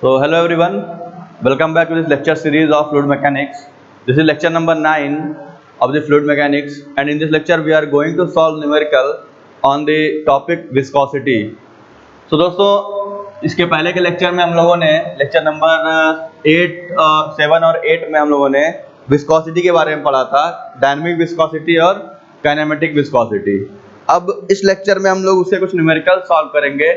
So hello everyone, welcome back to this lecture series of fluid mechanics. This is lecture number 9 of the fluid mechanics, and in this lecture we are going to solve numerical on the topic viscosity. So दोस्तों इसके पहले के lecture में हम लोगों ने lecture number 7 और 8 में हम लोगों ने विस्कोसिटी के बारे में पढ़ा था, डायनेमिक विस्कोसिटी और काइनेमेटिक विस्कोसिटी। अब इस लेक्चर में हम लोग उससे कुछ न्यूमेरिकल सॉल्व करेंगे।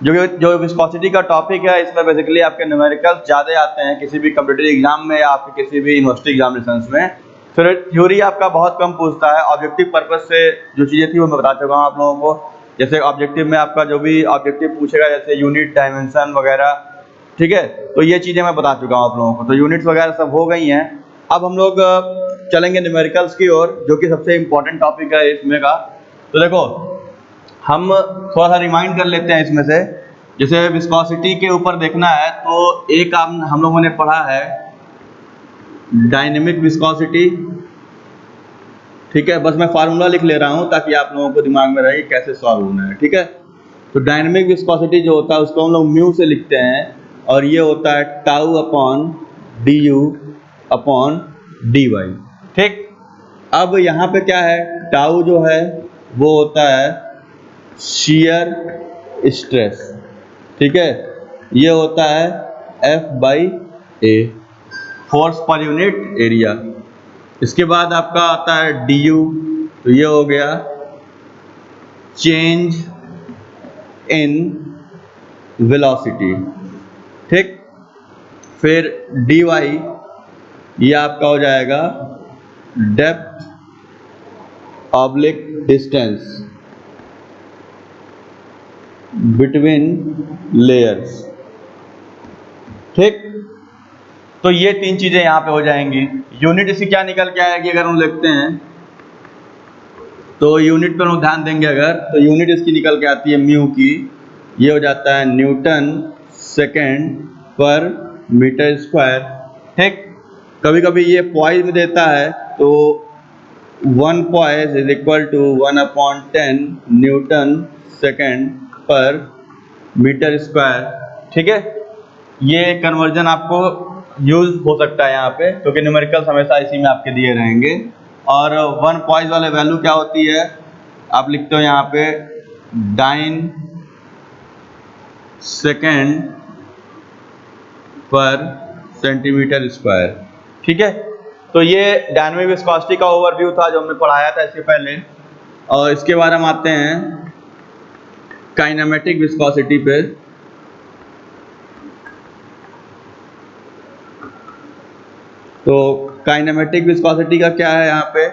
जो विस्कोसिटी का टॉपिक है, इसमें बेसिकली आपके न्यूमेरिकल्स ज़्यादा आते हैं किसी भी कम्पिटिटिव एग्जाम में या आपके किसी भी यूनिवर्सिटी एग्जामिनेशंस में। फिर थ्योरी आपका बहुत कम पूछता है। ऑब्जेक्टिव पर्पस से जो चीज़ें थी वो मैं बता चुका हूँ आप लोगों को। जैसे ऑब्जेक्टिव में आपका जो भी ऑब्जेक्टिव पूछेगा, जैसे यूनिट, डायमेंशन वगैरह, ठीक है, तो ये चीज़ें मैं बता चुका हूँ आप लोगों को। तो यूनिट्स वगैरह सब हो गई हैं। अब हम लोग चलेंगे न्यूमेरिकल्स की ओर, जो कि सबसे इम्पोर्टेंट टॉपिक है इसमें का। तो देखो, हम थोड़ा सा रिमाइंड कर लेते हैं इसमें से। जैसे विस्कोसिटी के ऊपर देखना है तो एक हम लोगों ने पढ़ा है डायनेमिक विस्कोसिटी, ठीक है। बस मैं फार्मूला लिख ले रहा हूँ ताकि आप लोगों को दिमाग में रहे कैसे सॉल्व होना है, ठीक है। तो डायनेमिक विस्कोसिटी जो होता है उसको हम लोग म्यू से लिखते हैं, और ये होता है tau upon d u upon d y, ठीक। अब यहाँ पे क्या है, टाउ जो है वो होता है शियर स्ट्रेस, ठीक है। ये होता है F by A, force per unit area. इसके बाद आपका आता है du, तो ये हो गया चेंज इन वेलोसिटी, ठीक। फिर dy ये आपका हो जाएगा depth oblique distance between layers, ठीक। तो ये तीन चीजें यहाँ पे हो जाएंगी। यूनिट इसकी क्या निकल के आएगी अगर हम लिखते हैं, तो यूनिट पर हम ध्यान देंगे अगर, तो यूनिट इसकी निकल के आती है म्यू की। ये हो जाता है newton second per metre square, ठीक। कभी कभी ये पॉइज में देता है, तो 1 poise is equal to 1/10 newton second per metre square, ठीक है। ये कन्वर्जन आपको यूज हो सकता है यहाँ पे, क्योंकि न्यूमेरिकल्स हमेशा इसी में आपके दिए रहेंगे। और 1 पॉइज वाले वैल्यू क्या होती है, आप लिखते हो यहाँ पे डाइन सेकेंड पर सेंटीमीटर स्क्वायर, ठीक है। तो ये डायनेमिक विस्कोसिटी का ओवरव्यू था जो हमने पढ़ाया था इससे पहले। और इसके बाद हम आते हैं काइनेमेटिक विस्कोसिटी पे। तो काइनेमेटिक विस्कोसिटी का क्या है, यहाँ पे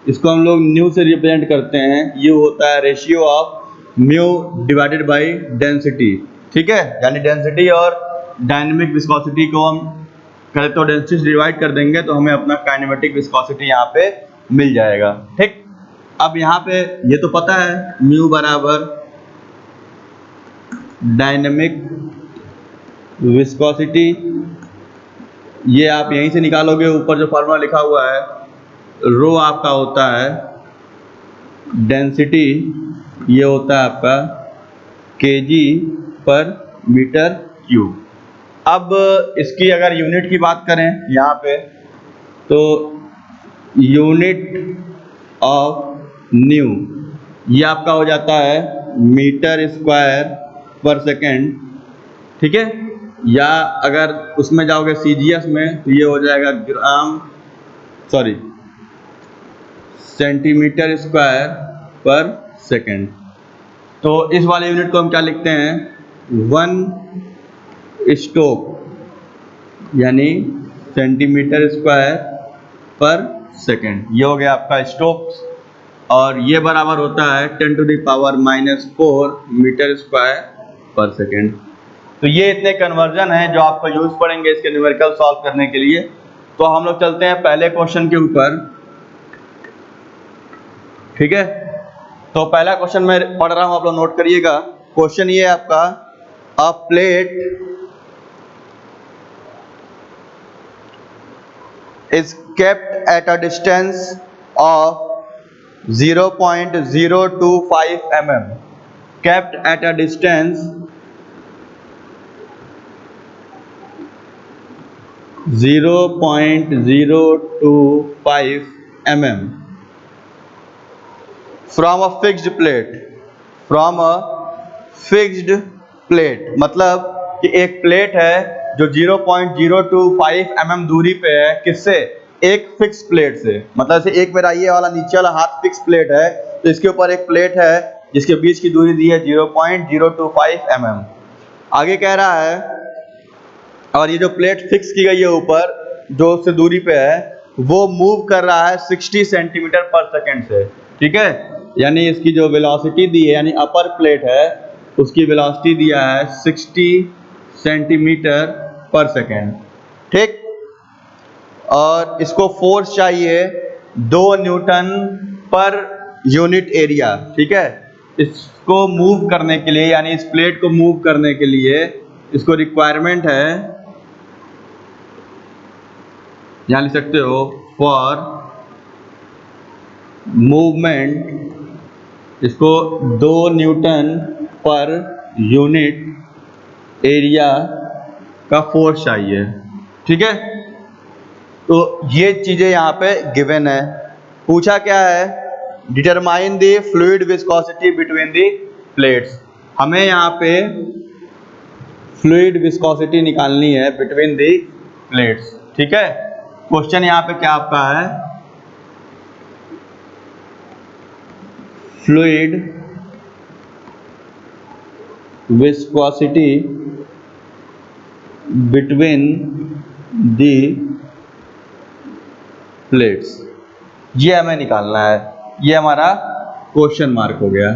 इसको हम लोग न्यू से रिप्रेजेंट करते हैं। यू होता है ratio of mu divided by density, ठीक है। यानी डेंसिटी और डायनेमिक विस्कोसिटी को हम पहले तो डेंसिटी से डिवाइड कर देंगे तो हमें अपना काइनेमेटिक विस्कोसिटी यहाँ पे मिल जाएगा, ठीक। अब यहाँ पे ये तो पता है म्यू बराबर डायनेमिक विस्कोसिटी, ये आप यहीं से निकालोगे। ऊपर जो फार्मूला लिखा हुआ है, रो आपका होता है डेंसिटी, ये होता है आपका केजी पर मीटर क्यूब। अब इसकी अगर यूनिट की बात करें यहाँ पे, तो यूनिट ऑफ न्यू ये आपका हो जाता है मीटर स्क्वायर पर सेकेंड, ठीक है। या अगर उसमें जाओगे सीजीएस में तो ये हो जाएगा सेंटीमीटर स्क्वायर पर सेकेंड। तो इस वाले यूनिट को हम क्या लिखते हैं, 1 स्टोक, यानी सेंटीमीटर स्क्वायर पर सेकेंड। ये हो गया आपका स्टोक्स, और ये बराबर होता है 10⁻⁻⁴ मीटर स्क्वायर पर सेकेंड। तो ये इतने कन्वर्जन हैं जो आपको यूज पड़ेंगे इसके न्यूमेरिकल सॉल्व करने के लिए। तो हम लोग चलते हैं पहले क्वेश्चन के ऊपर, ठीक है। तो पहला क्वेश्चन मैं पढ़ रहा हूं, आप लोग नोट करिएगा। क्वेश्चन ये है आपका, अ plate is kept at a distance of 0.025 mm, kept at a distance 0.025 mm from a fixed plate, from a fixed plate, मतलब कि एक प्लेट है जो 0.025 mm दूरी पे है, किससे? एक फिक्स प्लेट से। मतलब से एक मेरा ये वाला नीचे वाला हाथ फिक्स प्लेट है, तो इसके ऊपर एक प्लेट है जिसके बीच की दूरी दी है 0.025 mm। आगे कह रहा है, और ये जो प्लेट फिक्स की गई है ऊपर जो उससे दूरी पे है, वो मूव कर रहा है 60 सेंटीमीटर पर सेकेंड से। ठीक है, यानी इसकी जो वेलोसिटी दी है, यानी अपर प्लेट है उसकी वेलोसिटी दिया है 60 सेंटीमीटर पर सेकेंड। ठीक, और इसको फोर्स चाहिए 2 न्यूटन पर यूनिट एरिया। ठीक है, इसको मूव करने के लिए, यानी इस प्लेट को मूव करने के लिए इसको रिक्वायरमेंट है, यहां लिख सकते हो, फॉर मूवमेंट इसको 2 न्यूटन पर यूनिट एरिया का फोर्स चाहिए। ठीक है, तो ये चीजें यहाँ पे गिवन है। पूछा क्या है? Determine the fluid viscosity between the plates. हमें यहाँ पे फ्लूइड विस्कोसिटी निकालनी है बिटवीन द प्लेट्स। ठीक है, क्वेश्चन यहाँ पे क्या आपका है? Fluid viscosity between the plates, ये हमें निकालना है। ये हमारा क्वेश्चन मार्क हो गया।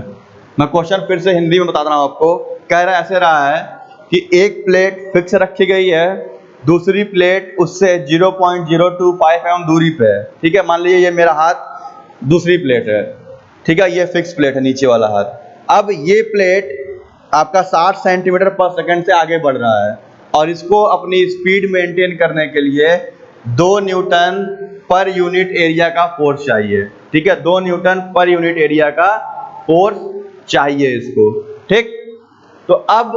मैं क्वेश्चन फिर से हिंदी में बता रहा हूं आपको। कह रहा ऐसे रहा है कि एक प्लेट फिक्स रखी गई है, दूसरी प्लेट उससे 0.025 mm दूरी पे है। ठीक है, मान लीजिए ये मेरा हाथ दूसरी प्लेट है। ठीक है, ये फिक्स प्लेट है नीचे वाला हाथ। अब ये प्लेट आपका 60 सेंटीमीटर पर सेकंड से आगे बढ़ रहा है, और इसको अपनी स्पीड मेंटेन करने के लिए 2 न्यूटन पर यूनिट एरिया का फोर्स चाहिए। ठीक है, 2 न्यूटन पर यूनिट एरिया का फोर्स चाहिए इसको। ठीक, तो अब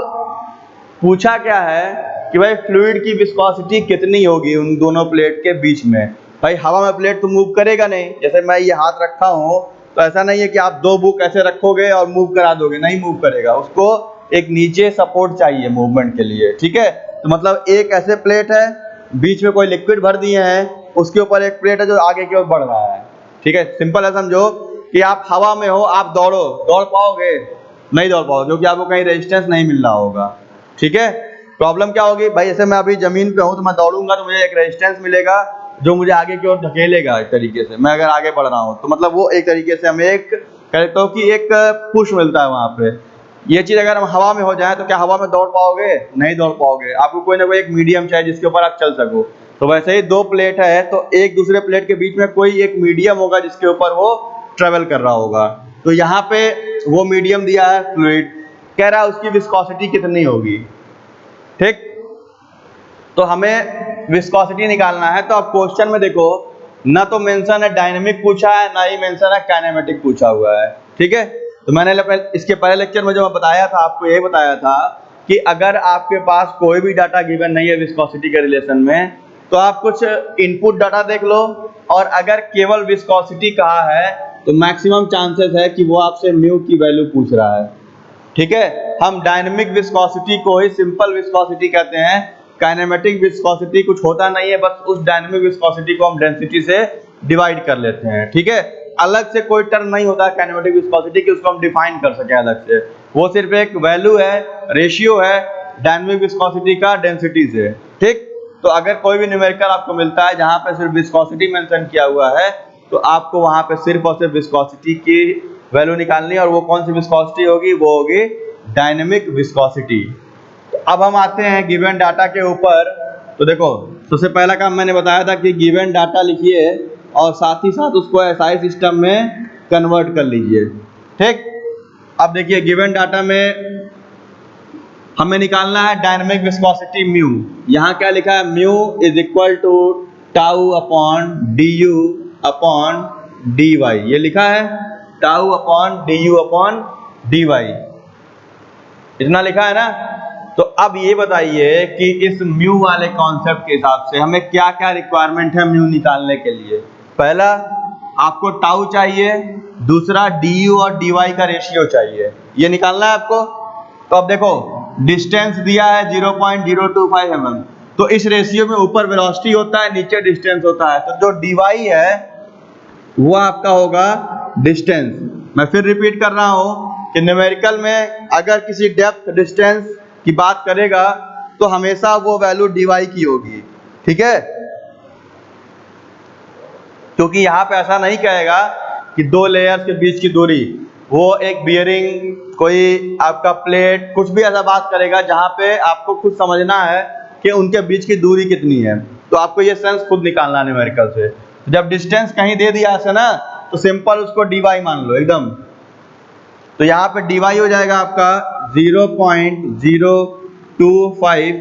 पूछा क्या है कि भाई फ्लूइड की विस्कोसिटी कितनी होगी उन दोनों प्लेट के बीच में। भाई हवा में प्लेट तो मूव करेगा नहीं, जैसे मैं ये हाथ रखा हूं तो ऐसा नहीं है कि आप 2 बुक ऐसे रखोगे और मूव करा दोगे, नहीं मूव करेगा, उसको एक नीचे सपोर्ट चाहिए मूवमेंट के लिए। ठीक है, तो मतलब एक ऐसे प्लेट है, बीच में कोई लिक्विड भर दिए हैं, उसके ऊपर एक प्लेट है जो आगे की ओर बढ़ रहा है। ठीक है, सिंपल है, समझो कि आप हवा में हो, आप दौड़ो, दौड़ पाओगे? नहीं दौड़ पाओगे, क्योंकि आपको कहीं रेजिस्टेंस नहीं मिल रहा होगा। ठीक है, प्रॉब्लम क्या होगी भाई? जैसे मैं अभी जमीन पे हूं तो मैं दौड़ूंगा तो मुझे एक रेजिस्टेंस मिलेगा जो मुझे आगे की ओर धकेलेगा। एक तरीके से मैं अगर आगे बढ़ रहा हूं तो मतलब वो एक तरीके से हमें एक कहते हो कि एक पुश मिलता है वहां पे। ये चीज अगर हम हवा में हो जाए तो क्या हवा में दौड़ पाओगे? नहीं दौड़ पाओगे, आपको कोई ना कोई एक मीडियम चाहिए जिसके ऊपर आप चल सको। तो वैसे ही 2 प्लेट है तो एक दूसरे प्लेट के बीच में कोई एक मीडियम होगा जिसके ऊपर वो ट्रेवल कर रहा होगा। तो यहाँ पे वो मीडियम दिया है फ्लूइड, कह रहा है उसकी विस्कोसिटी कितनी होगी। ठीक, तो हमें विस्कोसिटी निकालना है। तो अब क्वेश्चन में देखो, ना तो मेंशन है डायनेमिक पूछा है, ना ही मेंशन है काइनेमेटिक पूछा हुआ है। ठीक है, तो मैंने इसके पहले लेक्चर में जो मैं बताया था आपको, ये बताया था कि अगर आपके पास कोई भी डाटा गिवन नहीं है विस्कोसिटी के रिलेशन में, तो आप कुछ इनपुट डाटा देख लो, और अगर केवल विस्कोसिटी कहा है तो मैक्सिमम चांसेस है कि वो आपसे म्यू की वैल्यू पूछ रहा है। ठीक है, हम डायनेमिक विस्कोसिटी को ही सिंपल विस्कोसिटी कहते हैं। काइनेमेटिक विस्कोसिटी कुछ होता नहीं है, बस उस डायनेमिक विस्कोसिटी को हम डेंसिटी से डिवाइड कर लेते हैं। ठीक है, अलग से कोई टर्म नहीं होता है काइनेमेटिक विस्कोसिटी की, उसको हम डिफाइन कर सके अलग से। वो सिर्फ एक वैल्यू है, रेशियो है डायनेमिक विस्कोसिटी का डेंसिटी से। ठीक, तो अगर कोई भी न्यूमेरिकल आपको मिलता है जहां पे सिर्फ विस्कोसिटी मेंशन किया हुआ है, तो आपको वहां पे सिर्फ और सिर्फ विस्कोसिटी की वैल्यू निकालनी है, और वो कौन सी विस्कोसिटी होगी? वो होगी डायनेमिक विस्कोसिटी। तो अब हम आते हैं गिवन डाटा के ऊपर। तो देखो, सबसे पहला काम मैंने बताया था कि गिवन डाटा लिखिए और साथ ही साथ उसको एसआई सिस्टम में कन्वर्ट कर लीजिए। ठीक, अब देखिए गिवन डाटा में हमें निकालना है डायनेमिक विस्कोसिटी म्यू। यहाँ क्या लिखा है? Mu is equal to tau upon d u upon d y. ये लिखा है tau upon d u upon d y, इतना लिखा है ना। तो अब ये बताइए कि इस म्यू वाले कॉन्सेप्ट के हिसाब से हमें क्या क्या रिक्वायरमेंट है म्यू निकालने के लिए। पहला, आपको टाउ चाहिए, दूसरा डी और डी वाई का रेशियो चाहिए, ये निकालना है आपको। तो अब देखो डिस्टेंस दिया है 0.025 mm, तो इस रेशियो में ऊपर वेलोसिटी होता है, नीचे डिस्टेंस होता है, तो जो डी वाई है वो आपका होगा डिस्टेंस। मैं फिर रिपीट कर रहा हूं कि न्यूमेरिकल में अगर किसी डेप्थ डिस्टेंस की बात करेगा तो हमेशा वो वैल्यू डी वाई की होगी, ठीक है। क्योंकि यहाँ पे ऐसा नहीं कहेगा कि दो लेयर्स के बीच की दूरी, वो एक बियरिंग, कोई आपका प्लेट, कुछ भी ऐसा बात करेगा जहाँ पे आपको खुद समझना है कि उनके बीच की दूरी कितनी है। तो आपको ये सेंस खुद निकालना है न्यूमेरिकल से। जब डिस्टेंस कहीं दे दिया ऐसे ना, तो सिंपल उसको डी वाई मान लो एकदम। तो यहाँ पे डी वाई हो जाएगा आपका 0.025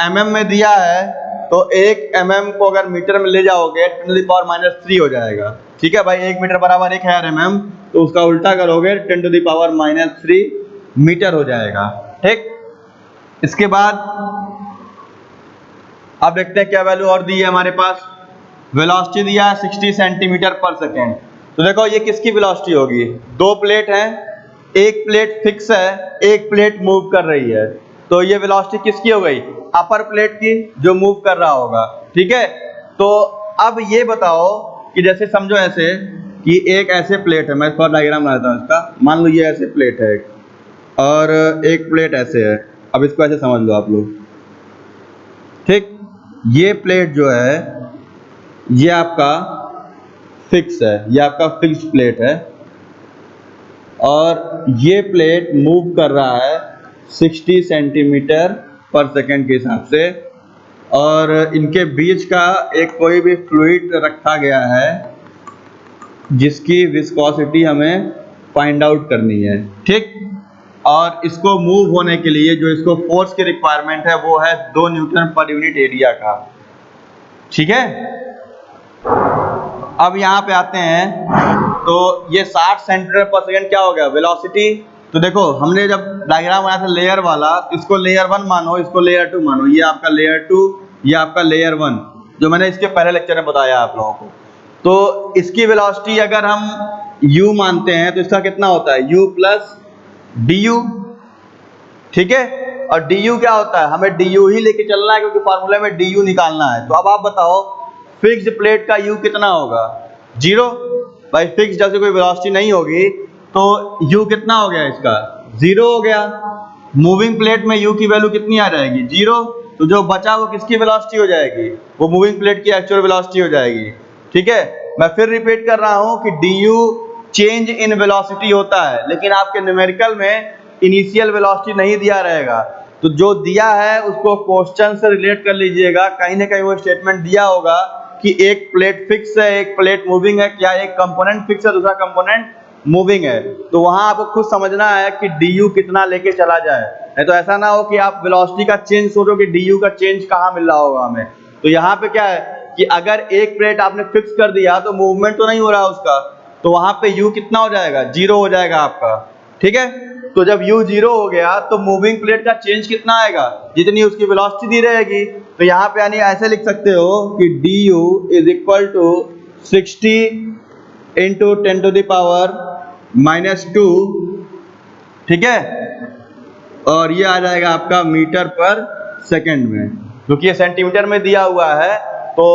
mm में दिया है, तो 1 mm को अगर मीटर में ले जाओगे 10⁻³ हो जाएगा, ठीक है भाई। 1 मीटर बराबर 1000 mm, तो उसका उल्टा करोगे 10⁻³ मीटर हो जाएगा, ठीक। इसके बाद अब देखते हैं क्या वैल्यू और दी है हमारे पास। वेलोसिटी दिया है 60 सेंटीमीटर पर सेकेंड। तो देखो ये किसकी वेलोसिटी होगी, दो प्लेट हैं, एक प्लेट फिक्स है, एक प्लेट मूव कर रही है, तो ये वेलोसिटी किसकी हो गई, अपर प्लेट की, जो मूव कर रहा होगा, ठीक है। तो अब ये बताओ कि जैसे समझो ऐसे कि एक ऐसे प्लेट है, मैं थोड़ा डायग्राम बनाता हूँ इसका। मान लो ये ऐसे प्लेट है और एक प्लेट ऐसे है, अब इसको ऐसे समझ लो आप लोग, ठीक। ये प्लेट जो है ये आपका फिक्स है, ये आपका फिक्स्ड प्लेट है, और ये प्लेट मूव कर रहा है 60 सेंटीमीटर पर सेकेंड के हिसाब से, और इनके बीच का एक कोई भी फ्लूइड रखा गया है जिसकी विस्कोसिटी हमें फाइंड आउट करनी है, ठीक। और इसको मूव होने के लिए जो इसको फोर्स की रिक्वायरमेंट है वो है 2 न्यूटन पर यूनिट एरिया का, ठीक है। अब यहाँ पे आते हैं, तो ये 60 सेंटीमीटर पर सेकेंड क्या हो गया, वेलोसिटी। तो देखो हमने जब डायग्राम बनाया था लेयर वाला, इसको लेयर 1 मानो, इसको लेयर 2 मानो, ये आपका लेयर 2, ये आपका लेयर 1, जो मैंने इसके पहले लेक्चर में बताया आप लोगों को। तो इसकी वेलोसिटी अगर हम u मानते हैं तो इसका कितना होता है, u प्लस du, ठीक है। और du क्या होता है, हमें du ही लेके चलना है क्योंकि फार्मूला में du निकालना है। तो अब आप बताओ फिक्स्ड प्लेट का u कितना होगा, 0। भाई फिक्स जैसे कोई वेलोसिटी नहीं होगी तो u कितना हो गया, इसका 0 हो गया। मूविंग प्लेट में u की वैल्यू कितनी आ जाएगी, 0। तो जो बचा वो किसकी वेलोसिटी हो जाएगी, वो मूविंग प्लेट की एक्चुअल वेलोसिटी हो जाएगी, ठीक है। मैं फिर रिपीट कर रहा हूं कि du चेंज इन वेलोसिटी होता है, लेकिन आपके न्यूमेरिकल में इनिशियल वेलोसिटी नहीं दिया रहेगा। तो जो दिया है उसको क्वेश्चन से रिलेट कर लीजिएगा, कहीं ना कहीं वो स्टेटमेंट दिया होगा कि एक प्लेट फिक्स है, एक प्लेट मूविंग है, क्या एक कंपोनेंट फिक्स है, दूसरा कंपोनेंट मूविंग है। तो वहां आपको खुद समझना है कि du कितना लेके चला जाए, नहीं तो ऐसा ना हो कि आप वेलोसिटी का चेंज सोचो कि du का चेंज कहाँ मिल रहा होगा हमें। तो यहाँ पे क्या है कि अगर एक प्लेट आपने फिक्स कर दिया तो मूवमेंट तो नहीं हो रहा उसका, तो वहां पे u कितना हो जाएगा, 0 हो जाएगा आपका, ठीक है। तो जब u 0 हो गया तो मूविंग प्लेट का चेंज कितना आएगा, जितनी उसकी वेलोसिटी दी रहेगी। तो यहाँ पे यानी ऐसे लिख सकते हो कि du is equal to 60 into 10⁻⁻², ठीक है। और ये आ जाएगा आपका मीटर पर सेकंड में, क्योंकि ये सेंटीमीटर में दिया हुआ है, तो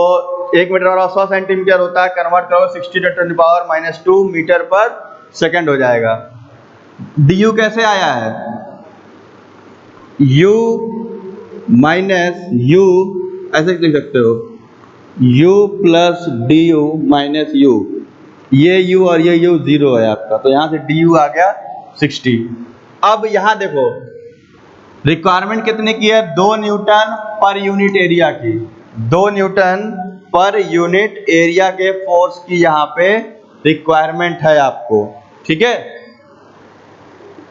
1 मीटर और 100 सेंटीमीटर होता है, कन्वर्ट करो 60 × 10⁻² मीटर पर सेकंड हो जाएगा। du कैसे आया है, u माइनस u, ऐसे लिख सकते हो u plus du minus u, ये u और ये u 0 है आपका, तो यहां से du आ गया 60। अब यहां देखो रिक्वायरमेंट कितने की है, 2 न्यूटन पर यूनिट एरिया की, 2 न्यूटन पर यूनिट एरिया के फोर्स की यहाँ पे रिक्वायरमेंट है आपको, ठीक है।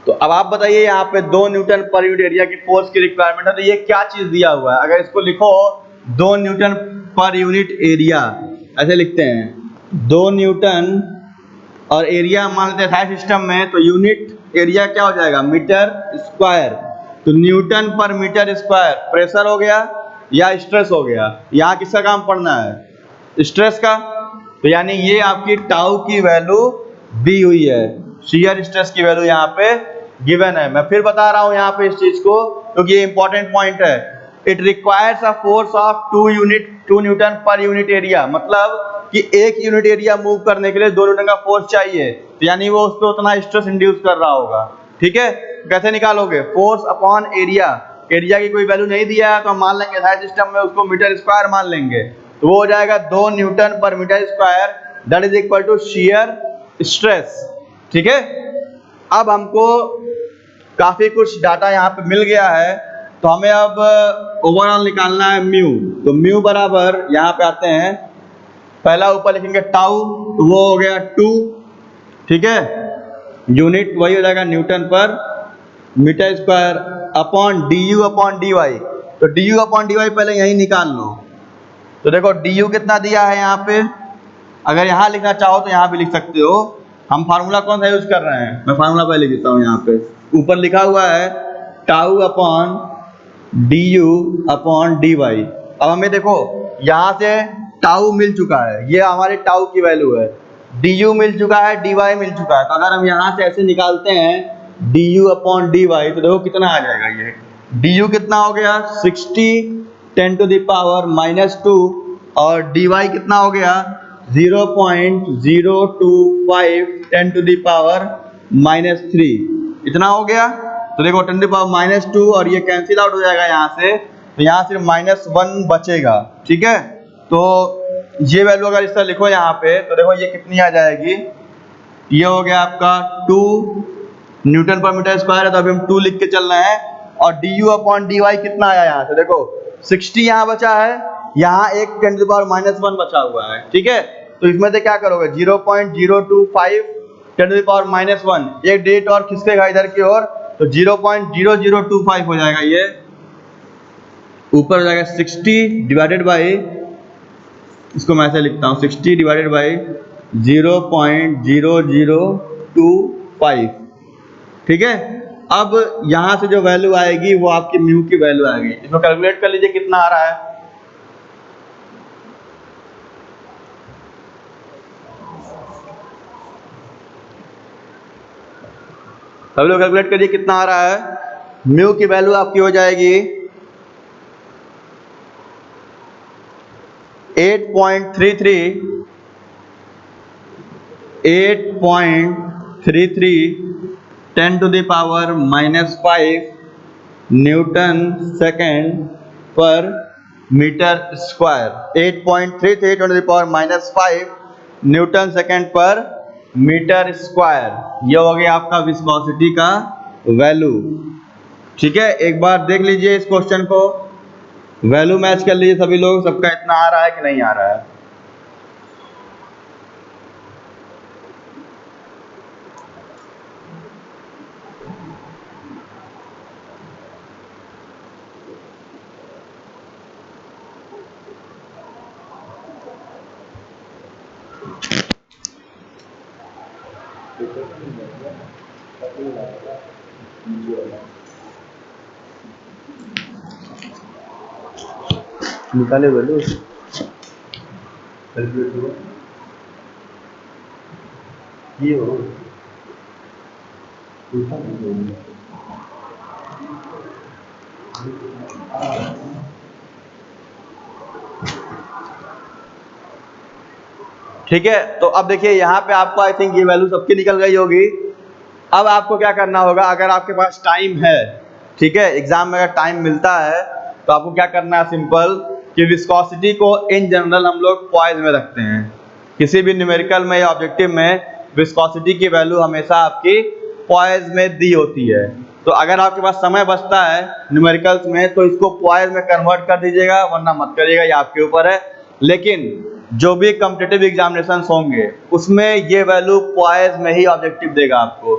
तो अब आप बताइए यहाँ पे 2 न्यूटन पर यूनिट एरिया की फोर्स की रिक्वायरमेंट है, तो ये क्या चीज दिया हुआ है। अगर इसको लिखो 2 न्यूटन पर यूनिट एरिया, ऐसे लिखते हैं 2 न्यूटन, और एरिया मान लेते हैं सिस्टम में, तो यूनिट एरिया क्या हो जाएगा, मीटर स्क्वायर। तो Newton per metre square pressure हो गया या स्ट्रेस हो गया। यहाँ किसका काम पढ़ना है, स्ट्रेस का। तो यानी ये आपकी टाउ की वैल्यू दी हुई है, शियर स्ट्रेस की वैल्यू यहाँ पे गिवन है। मैं फिर बता रहा हूँ यहाँ पे इस चीज को क्योंकि ये इंपॉर्टेंट पॉइंट है। It requires a force of 2 newton per unit area, मतलब कि 1 यूनिट एरिया मूव करने के लिए 2 न्यूटन का फोर्स चाहिए। तो यानी वो उस पर उतना स्ट्रेस इंड्यूस कर रहा होगा। ठीक है, कैसे निकालोगे, फोर्स अपॉन एरिया। एरिया की कोई वैल्यू नहीं दिया है तो हम मान लेंगे सारे सिस्टम में उसको मीटर स्क्वायर मान लेंगे। तो वो हो जाएगा 2 newton per metre square, that is equal to shear stress. ठीक है, अब हमको काफी कुछ डाटा यहाँ पे मिल गया है, तो हमें अब ओवरऑल निकालना है म्यू। तो म्यू बराबर यहाँ पे आते हैं, पहला ऊपर लिखेंगे टाउ, तो वो हो गया 2। ठीक है, यूनिट वही हो जाएगा newton per metre square upon du upon dy। तो du अपॉन dy पहले यही निकाल लो। तो देखो du कितना दिया है यहाँ पे, अगर यहाँ लिखना चाहो तो यहाँ भी लिख सकते हो। हम फार्मूला कौन सा यूज कर रहे हैं, मैं फार्मूला पहले लिखता हूँ। यहाँ पे ऊपर लिखा हुआ है tau upon du upon dy। अब हमें देखो यहाँ से टाउ मिल चुका है, ये हमारे टाउ की वैल्यू है, du मिल चुका है, dy मिल चुका है। तो अगर हम यहाँ से ऐसे निकालते हैं du अपॉन dy, तो देखो कितना आ जाएगा, ये du कितना हो गया 60 10 टू द पावर -2 और dy कितना हो गया 0.025 10 टू द पावर -3, इतना हो गया। तो देखो 10 टू पावर -2 और ये कैंसिल आउट हो जाएगा यहाँ से, तो यहाँ सिर्फ -1 बचेगा। ठीक है, तो ये वैल्यू अगर इस तरह लिखो यहाँ पे, तो देखो ये कितनी आ जाएगी, ये हो गया आपका 2 न्यूटन पर मीटर स्क्वायर है, तो अभी हम 2 लिख के चल रहे हैं। और du अपॉन dy कितना आया यहाँ से, देखो 60 यहाँ बचा है, यहाँ एक 10 टू द पावर -1 बचा हुआ है। ठीक है, तो इसमें से क्या करोगे 0.025 10 टू द पावर -1, एक डिजिट और खिसकेगा इधर की ओर, तो 0.0025 हो जाएगा, ये ऊपर हो जाएगा 60 डिवाइडेड बाई, इसको मैं ऐसे लिखता हूँ 60 डिवाइडेड बाई 0.0025। ठीक है, अब यहाँ से जो वैल्यू आएगी वो आपकी म्यू की वैल्यू आएगी। इसको कैलकुलेट कर लीजिए कितना आ रहा है। सभी लोग कैलकुलेट करिए कितना आ रहा है। म्यू की वैल्यू आपकी हो जाएगी 8.33 10 to the power -5 newton second per metre square. 8.33 10 to the power -5 newton second per metre square, ये हो गया आपका विस्कोसिटी का वैल्यू। ठीक है, एक बार देख लीजिए इस क्वेश्चन को, वैल्यू मैच कर लीजिए सभी लोग, सबका इतना आ रहा है कि नहीं आ रहा है। निकाले वैल्यू ये हो ठीक है, तो अब देखिए यहाँ पे आपको आई थिंक ये वैल्यू सबकी निकल गई होगी। अब आपको क्या करना होगा, अगर आपके पास टाइम है, ठीक है, एग्जाम में अगर टाइम मिलता है तो आपको क्या करना है, सिंपल कि विस्कोसिटी को इन जनरल हम लोग पॉइज में रखते हैं। किसी भी न्यूमेरिकल में या ऑब्जेक्टिव में विस्कोसिटी की वैल्यू हमेशा आपकी पॉइज में दी होती है। तो अगर आपके पास समय बचता है न्यूमेरिकल्स में तो इसको पॉइज में कन्वर्ट कर दीजिएगा, वरना मत करिएगा, ये आपके ऊपर है। लेकिन जो भी कॉम्पिटिटिव एग्जामिनेशन होंगे उसमें ये वैल्यू पॉइज में ही ऑब्जेक्टिव देगा आपको।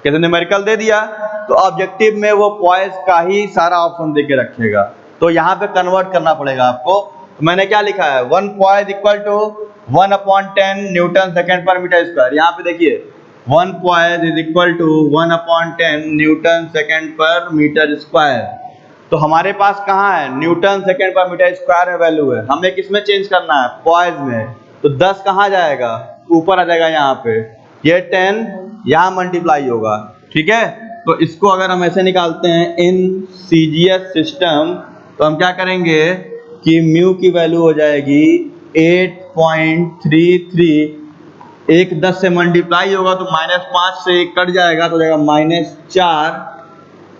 कैसे न्यूमेरिकल दे दिया तो ऑब्जेक्टिव में वो पॉइज का ही सारा ऑप्शन दे के रखेगा, तो यहाँ पे कन्वर्ट करना पड़ेगा आपको। तो मैंने क्या लिखा है, 1 poise equal to 1/10 newton second per metre square. यहाँ पे देखिए 1 poise is equal to 1/10 newton second per metre square. तो हमारे पास कहाँ है, newton second per metre square में वैल्यू है, हमें किस में चेंज करना है, पॉइज में। तो 10 कहाँ जाएगा, ऊपर आ जाएगा यहाँ पे, ये 10 यहाँ मल्टीप्लाई होगा, ठीक है। तो इसको अगर हम ऐसे निकालते हैं इन CGS सिस्टम, तो हम क्या करेंगे कि म्यू की वैल्यू हो जाएगी 8.33, एक 10 से मल्टीप्लाई होगा तो -5 से एक कट जाएगा तो हो जाएगा -4,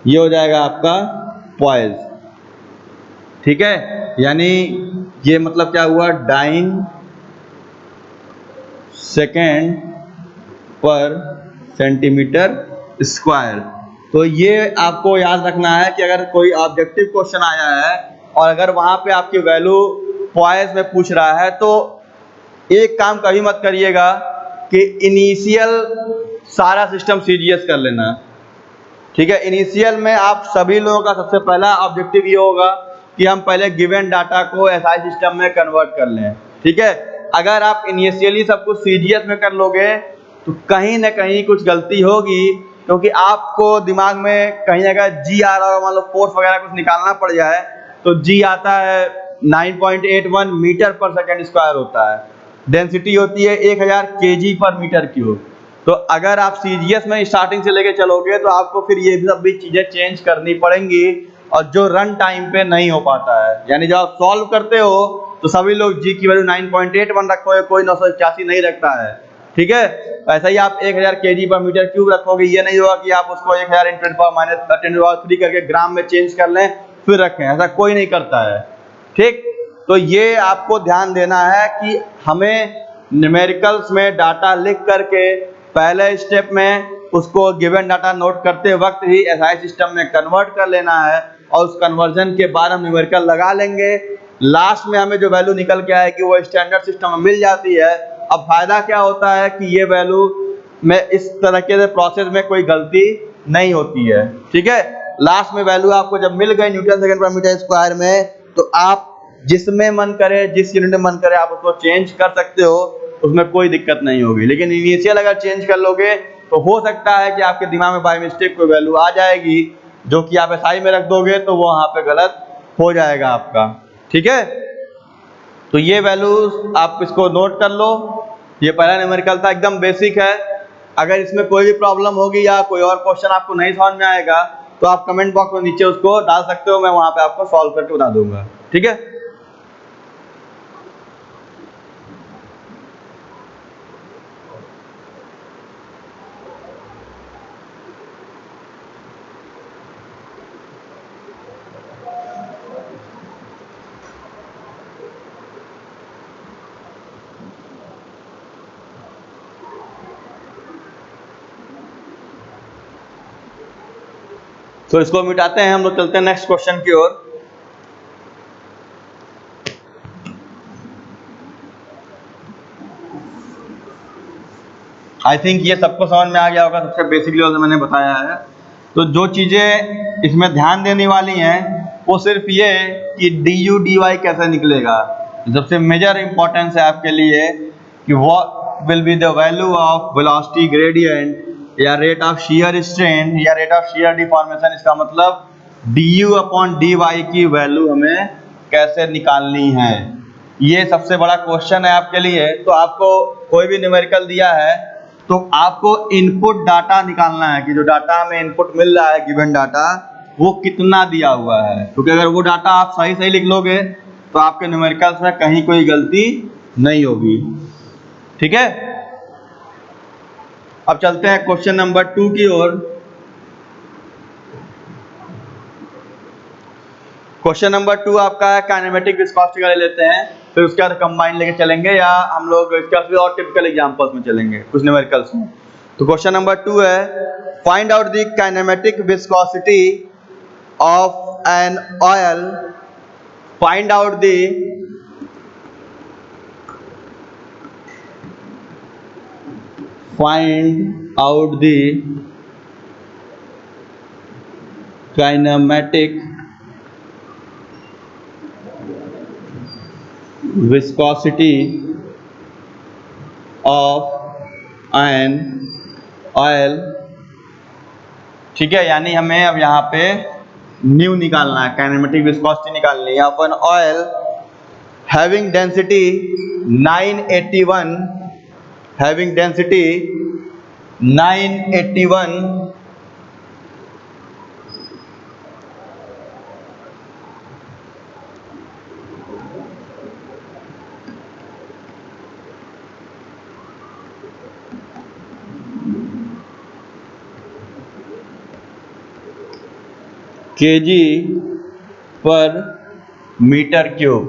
ये हो जाएगा आपका पॉइज, ठीक है। यानी ये मतलब क्या हुआ, डाइन सेकेंड पर सेंटीमीटर स्क्वायर। तो ये आपको याद रखना है कि अगर कोई ऑब्जेक्टिव क्वेश्चन आया है और अगर वहां पे आपकी वैल्यू पॉइज में पूछ रहा है, तो एक काम कभी मत करिएगा कि इनिशियल सारा सिस्टम CGS कर लेना, ठीक है। इनिशियल में आप सभी लोगों का सबसे पहला ऑब्जेक्टिव ये होगा कि हम पहले गिवन डाटा को SI सिस्टम में कन्वर्ट कर लें, ठीक है। अगर आप इनिशियली सब कुछ CGS में कर लोगे तो कहीं ना कहीं कुछ गलती होगी, क्योंकि आपको दिमाग में कहीं अगर G आ रहा हो, मान लो फोर्स वगैरह कुछ निकालना पड़ जाए, तो G आता है 9.81 मीटर पर सेकेंड स्क्वायर होता है, डेंसिटी होती है 1000 kg पर मीटर क्यूब। तो अगर आप CGS में स्टार्टिंग से लेके चलोगे तो आपको फिर ये सब भी चीजें चेंज करनी पड़ेंगी, और जो रन टाइम पे नहीं हो पाता है। यानी जब आप सॉल्व करते हो तो सभी लोग G की वैल्यू 9.81 रखोगे, कोई 981 नहीं रखता है, ठीक है। ऐसा ही आप 1000 kg पर मीटर क्यूब रखोगे, ये नहीं होगा कि आप उसको 1000 × 10⁻³ करके ग्राम में चेंज कर लें फिर रखें, ऐसा कोई नहीं करता है, ठीक। तो ये आपको ध्यान देना है कि हमें न्यूमेरिकल्स में डाटा लिख करके पहले स्टेप में उसको गिवन डाटा नोट करते वक्त ही SI सिस्टम में कन्वर्ट कर लेना है, और उस कन्वर्जन के बाद हम न्यूमेरिकल लगा लेंगे। लास्ट में हमें जो वैल्यू निकल के आएगी वो स्टैंडर्ड सिस्टम में मिल जाती है। अब फायदा क्या होता है कि ये वैल्यू में इस तरीके से प्रोसेस में कोई गलती नहीं होती है, ठीक है। लास्ट में वैल्यू आपको जब मिल गई Newton second per metre square में, तो आप जिसमें मन करे, जिस यूनिट में मन करे आप उसको चेंज कर सकते हो, उसमें कोई दिक्कत नहीं होगी। लेकिन इनिशियल अगर चेंज कर लोगे तो हो सकता है कि आपके दिमाग में बाय मिस्टेक कोई वैल्यू आ जाएगी, जो कि आप SI में रख दोगे तो वो वहां पे गलत हो जाएगा आपका, ठीक है। तो ये वैल्यूज आप इसको नोट कर लो, ये पहला न्यूमेरिकल था, एकदम बेसिक है। अगर इसमें कोई भी प्रॉब्लम होगी या कोई और क्वेश्चन आपको नहीं समझ में आएगा तो आप कमेंट बॉक्स में नीचे उसको डाल सकते हो, मैं वहां पे आपको सॉल्व करके बता दूंगा, ठीक है। तो इसको मिटाते हैं, हम लोग चलते हैं नेक्स्ट क्वेश्चन की ओर। आई थिंक ये सबको समझ में आ गया होगा, सबसे बेसिक लेवल से मैंने बताया है। तो जो चीजें इसमें ध्यान देने वाली हैं वो सिर्फ ये कि du dy कैसे निकलेगा। सबसे मेजर इंपॉर्टेंस है आपके लिए कि what will be the value of velocity gradient या रेट ऑफ शियर स्ट्रेन या रेट ऑफ शियर डिफॉर्मेशन। इसका मतलब du/dy की वैल्यू हमें कैसे निकालनी है, ये सबसे बड़ा क्वेश्चन है आपके लिए। तो आपको कोई भी न्यूमेरिकल दिया है तो आपको इनपुट डाटा निकालना है कि जो डाटा हमें इनपुट मिल रहा है गिवन डाटा वो कितना दिया हुआ है, क्योंकि अगर वो डाटा आप सही सही लिख लोगे तो आपके न्यूमेरिकल्स में कहीं कोई गलती नहीं होगी, ठीक है। अब चलते हैं क्वेश्चन नंबर 2 की ओर। क्वेश्चन नंबर 2 आपका है काइनेमेटिक विस्कोसिटी का ले लेते हैं, फिर उसके बाद कंबाइन लेके चलेंगे, या हम लोग इसके बाद और टिपिकल एग्जांपल्स में चलेंगे कुछ न्यूमेरिकल्स में। तो क्वेश्चन नंबर 2 है find out the kinematic viscosity of an oil, find out the kinematic viscosity of an oil, ठीक है, यानी हमें अब यहाँ पे न्यू निकालना है, काइनेमेटिक विस्कोसिटी निकालनी है। अपन oil having density 981, having density 981 KG per metre cube.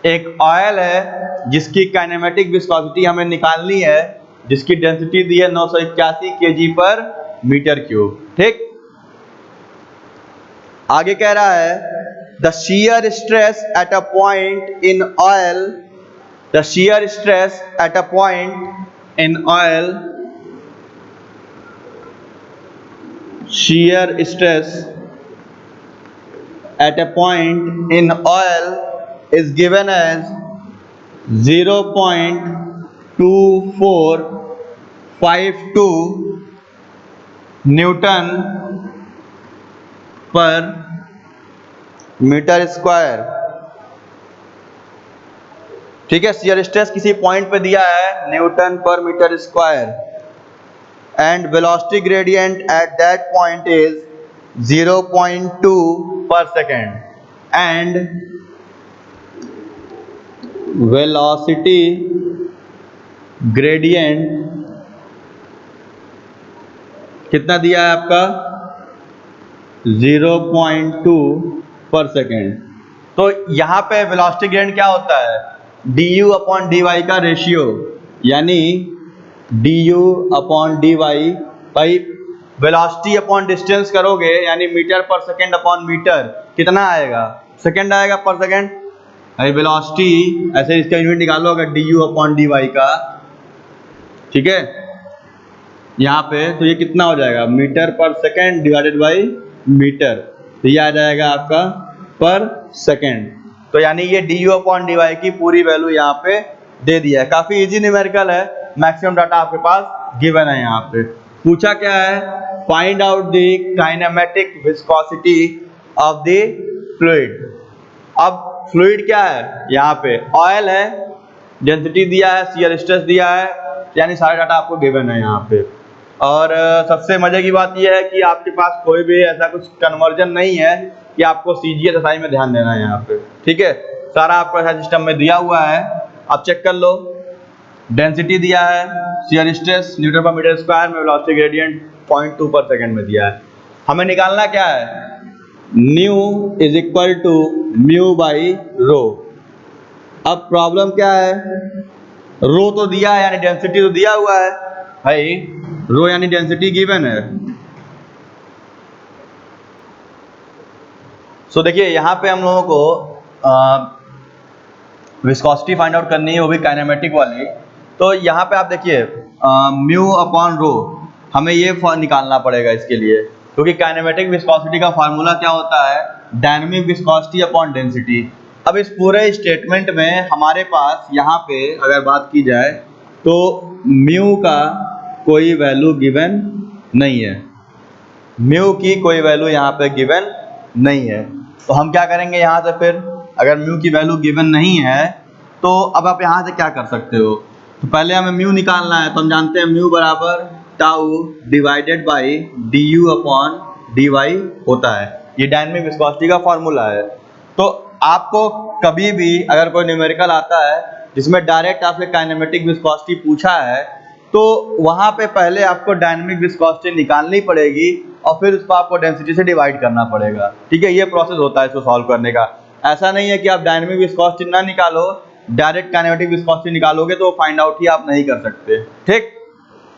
एक ऑयल है जिसकी काइनेमेटिक विस्कोसिटी हमें निकालनी है, जिसकी डेंसिटी दी है 981 केजी पर मीटर क्यूब। ठीक, आगे कह रहा है the shear stress at a point in oil, the shear stress at a point in oil, shear stress at a point in oil is given as 0.2452 Newton per metre square. ठीक है, shear stress किसी point पे दिया है newton per metre square, and velocity gradient at that point is 0.2 per second, and velocity gradient कितना दिया है आपका 0.2 पर सेकेंड। तो यहाँ पे वेलोसिटी ग्रेडियंट क्या होता है, du अपॉन dy का रेशियो, यानी du अपॉन dy भाई वेलोसिटी अपॉन डिस्टेंस करोगे यानी मीटर पर सेकेंड अपॉन मीटर, कितना आएगा, सेकेंड आएगा पर सेकेंड। भाई वेलोसिटी ऐसे इसका यूनिट निकालो अगर du अपॉन dy का, ठीक है, यहाँ पे तो ये कितना हो जाएगा मीटर पर सेकेंड डिवाइडेड बाई मीटर, तो ये आ जाएगा आपका पर सेकेंड। तो यानी ये du अपॉन dy की पूरी वैल्यू यहाँ पे दे दिया है। काफी इजी न्यूमेरिकल है, मैक्सिमम डाटा आपके पास गिवन है। यहाँ पे पूछा क्या है, find out the kinematic viscosity of the fluid. अब फ्लूइड क्या है, यहाँ पे ऑयल है, डेंसिटी दिया है, शियर स्ट्रेस दिया है, यानी सारे डाटा आपको गिवन है यहाँ पे। और सबसे मजे की बात यह है कि आपके पास कोई भी ऐसा कुछ कन्वर्जन नहीं है कि आपको CGS SI में ध्यान देना है यहाँ पे। ठीक है, सारा आपको ऐसा सिस्टम में दिया हुआ है, आप चेक कर लो। डेंसिटी दिया है, shear stress Newton per metre square में, वेलोसिटी ग्रेडियंट 0.2 पर सेकेंड में दिया है। हमें निकालना क्या है, nu is equal to mu by rho. अब प्रॉब्लम क्या है, रो तो दिया है यानी डेंसिटी तो दिया हुआ है भाई, रो यानी डेंसिटी गिवन है। सो देखिए यहाँ पे हम लोगों को विस्कोसिटी फाइंड आउट करनी है, वो भी काइनेमेटिक वाली। तो यहाँ पे आप देखिए म्यू अपॉन रो, हमें ये निकालना पड़ेगा इसके लिए, क्योंकि काइनेमेटिक विस्कोसिटी का फार्मूला क्या होता है, डायनेमिक विस्कोसिटी अपॉन डेंसिटी। अब इस पूरे स्टेटमेंट में हमारे पास यहाँ पे अगर बात की जाए तो म्यू का कोई वैल्यू गिवन नहीं है, म्यू की कोई वैल्यू यहाँ पे गिवन नहीं है। तो हम क्या करेंगे यहाँ से, फिर अगर म्यू की वैल्यू गिवन नहीं है तो अब आप यहाँ से क्या कर सकते हो, तो पहले हमें म्यू निकालना है। तो हम जानते हैं म्यू बराबर tau divided by du upon dy होता है, ये डायनेमिक विस्कोसिटी का फॉर्मूला है। तो आपको कभी भी अगर कोई न्यूमेरिकल आता है जिसमें डायरेक्ट आपसे काइनेमेटिक विस्कोसिटी पूछा है, तो वहां पे पहले आपको डायनेमिक विस्कोसिटी निकालनी पड़ेगी और फिर उसको आपको डेंसिटी से डिवाइड करना पड़ेगा। ठीक है, ये प्रोसेस होता है इसको सॉल्व करने का। ऐसा नहीं है कि आप डायनेमिक विस्कोसिटी ना निकालो, डायरेक्ट काइनेमेटिक विस्कोसिटी निकालोगे तो फाइंड आउट ही आप नहीं कर सकते। ठीक,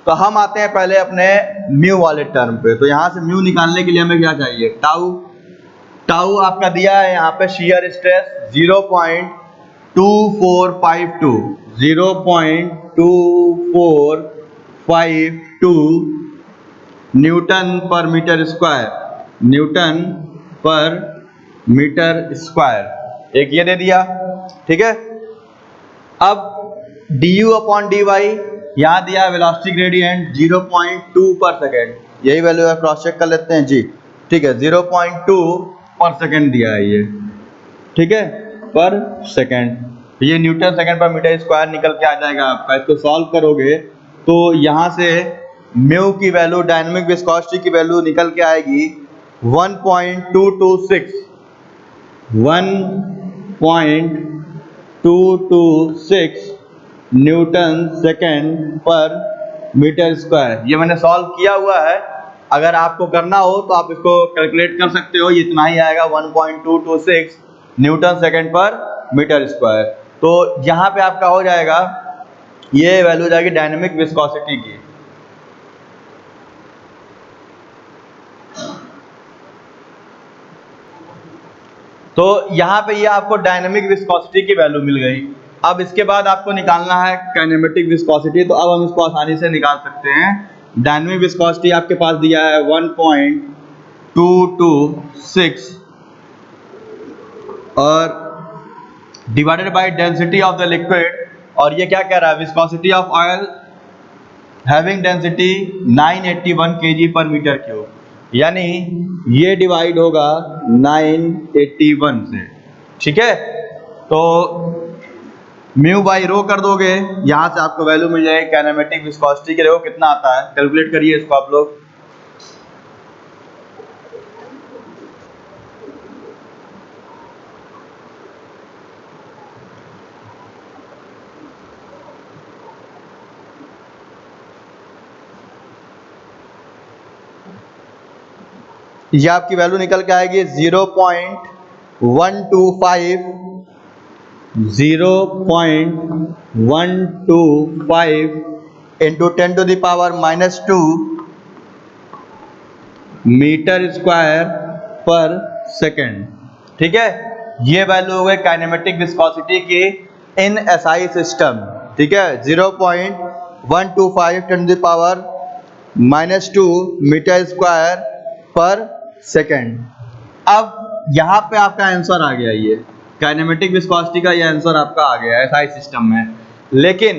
तो हम आते हैं पहले अपने म्यू वाले टर्म पे। तो यहाँ से म्यू निकालने के लिए हमें क्या चाहिए, टाउ। टाउ आपका दिया है यहाँ पे shear stress 0.2452 Newton per metre square, Newton per metre square, एक ये दे दिया। ठीक है, अब du अपॉन dy यहाँ दिया है वेलोसिटी ग्रेडियंट 0.2 पर सेकेंड, यही वैल्यू है, क्रॉस चेक कर लेते हैं जी। ठीक है, 0.2 पर सेकेंड दिया है ये, ठीक है, पर सेकेंड। ये Newton second per metre square निकल के आ जाएगा आपका। इसको सॉल्व करोगे तो यहाँ से म्यू की वैल्यू, डायनेमिक विस्कोसिटी की वैल्यू निकल के आएगी 1.226 Newton second per metre square. ये मैंने सॉल्व किया हुआ है, अगर आपको करना हो तो आप इसको कैलकुलेट कर सकते हो, ये इतना ही आएगा 1.226 Newton second per metre square. तो यहाँ पे आपका हो जाएगा, ये वैल्यू हो जाएगी डायनेमिक विस्कोसिटी की। तो यहाँ पे ये आपको डायनेमिक विस्कोसिटी की वैल्यू मिल गई। अब इसके बाद आपको निकालना है काइनेमेटिक विस्कोसिटी, तो अब हम इसको आसानी से निकाल सकते हैं। डायनेमिक विस्कोसिटी आपके पास दिया है 1.226 और divided by density of the liquid, और ये क्या कह रहा है, viscosity of oil having density 981 kg पर मीटर क्यूब, यानी ये डिवाइड होगा 981 से। ठीक है, तो म्यू बाई रो कर दोगे, यहां से आपको वैल्यू मिल जाएगी काइनेमेटिक विस्कोसिटी के। देखो कितना आता है, कैलकुलेट करिए इसको आप लोग। ये आपकी वैल्यू निकल के आएगी 0.125 into 10 to the power -2 metre square per second. ठीक है, ये वैल्यू हो गई काइनेमेटिक विस्कोसिटी की इन एसआई सिस्टम। ठीक है, 0.125 10 to the power -2 metre square per second. अब यहाँ पे आपका आंसर आ गया, ये काइनेमेटिक विस्कोसिटी का ये आंसर आपका आ गया एसआई सिस्टम में। लेकिन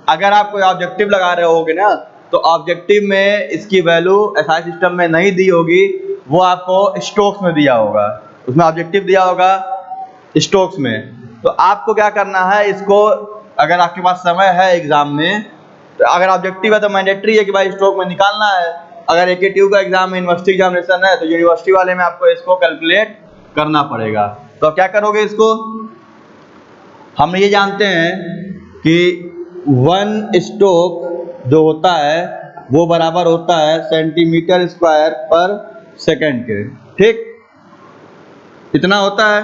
अगर आप कोई ऑब्जेक्टिव लगा रहे होगे ना, तो ऑब्जेक्टिव में इसकी वैल्यू एसआई सिस्टम में नहीं दी होगी, वो आपको स्टोक्स में दिया होगा, उसमें ऑब्जेक्टिव दिया होगा स्टोक्स में। तो आपको क्या करना है, इसको अगर आपके पास समय है एग्जाम में, तो अगर ऑब्जेक्टिव है तो मैंडेटरी है कि भाई स्टोक में निकालना है। अगर एकेटीयू का एग्जाम है, यूनिवर्सिटी एग्जामिनेशन है, तो यूनिवर्सिटी वाले में आपको इसको कैलकुलेट करना पड़ेगा। तो क्या करोगे इसको, हम ये जानते हैं कि 1 स्टोक जो होता है वो बराबर होता है सेंटीमीटर स्क्वायर पर सेकेंड के। ठीक, इतना होता है।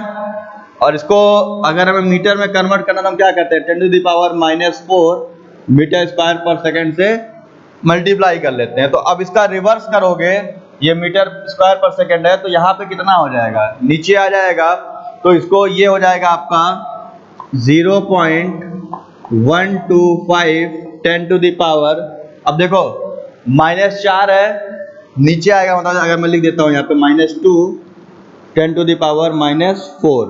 और इसको अगर हमें मीटर में कन्वर्ट करना तो हम क्या करते हैं, 10 to the power -4 metre square per second से मल्टीप्लाई कर लेते हैं। तो अब इसका रिवर्स करोगे, ये मीटर स्क्वायर पर सेकेंड है, तो यहाँ पे कितना हो जाएगा, नीचे आ जाएगा। तो इसको ये हो जाएगा आपका 0.125 10 टू द पावर, अब देखो -4 है, नीचे आएगा, मतलब अगर मैं लिख देता हूँ यहाँ पे -2 10 टू द पावर -4,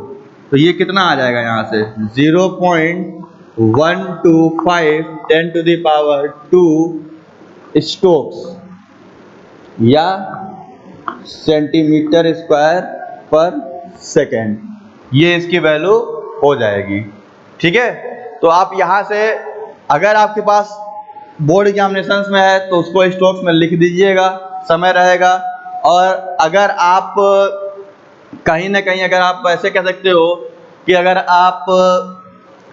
तो ये कितना आ जाएगा यहाँ से 0.125 10 टू द पावर 2 स्टोक्स या सेंटीमीटर स्क्वायर पर सेकेंड, ये इसकी वैल्यू हो जाएगी। ठीक है, तो आप यहाँ से अगर आपके पास बोर्ड एग्जामिनेशंस में है तो उसको स्टोक्स में लिख दीजिएगा, समय रहेगा। और अगर आप कहीं ना कहीं, अगर आप ऐसे कह सकते हो कि अगर आप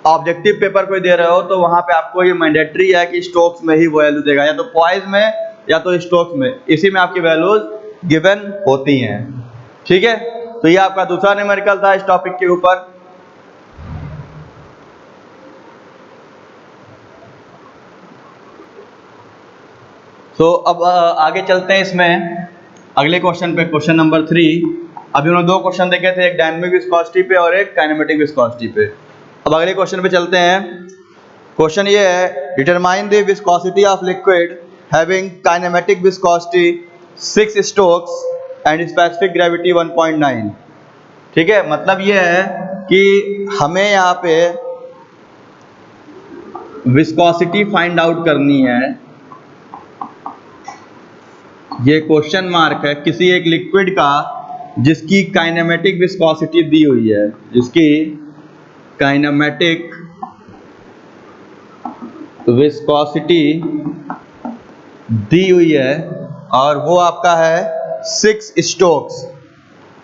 ऑब्जेक्टिव पेपर कोई दे रहे हो, तो वहाँ पे आपको ये मैंडेटरी है कि स्टोक्स में ही वैल्यू देगा, या तो पॉइज में या तो स्टोक्स में, इसी में आपकी वैल्यूज गिवन होती हैं। ठीक है, तो ये आपका दूसरा न्यूमेरिकल था इस टॉपिक के ऊपर। तो अब आगे चलते हैं इसमें अगले क्वेश्चन पे, क्वेश्चन नंबर 3। अभी उन्होंने 2 क्वेश्चन देखे थे, एक डायनेमिक विस्कोसिटी पे और एक काइनेमेटिक विस्कोसिटी पे। अब अगले क्वेश्चन पे चलते हैं। क्वेश्चन ये है, determine the viscosity of liquid having kinematic viscosity 6 Stokes and specific gravity 1.9। ठीक है, मतलब ये है कि हमें यहाँ पे विस्कोसिटी फाइंड आउट करनी है, ये क्वेश्चन मार्क है, किसी एक लिक्विड का जिसकी काइनेमेटिक विस्कोसिटी दी हुई है, जिसकी काइनेमेटिक विस्कोसिटी दी हुई है और वो आपका है 6 स्टोक्स,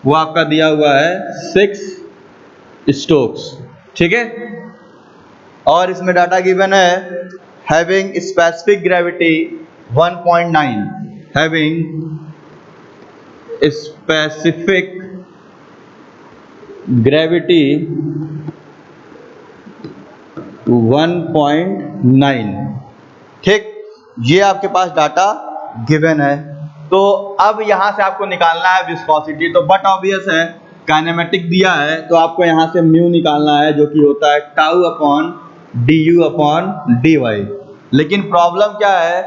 वो आपका दिया हुआ है 6 स्टोक्स, ठीक है। और इसमें डाटा गिवन है having specific gravity 1.9, having specific gravity 1.9, ठीक। ये आपके पास डाटा गिवन है। तो अब यहां से आपको निकालना है विस्कोसिटी, तो बट ऑब्वियस है काइनेमेटिक दिया है तो आपको यहां से म्यू निकालना है, जो कि होता है tau upon du upon dy। लेकिन प्रॉब्लम क्या है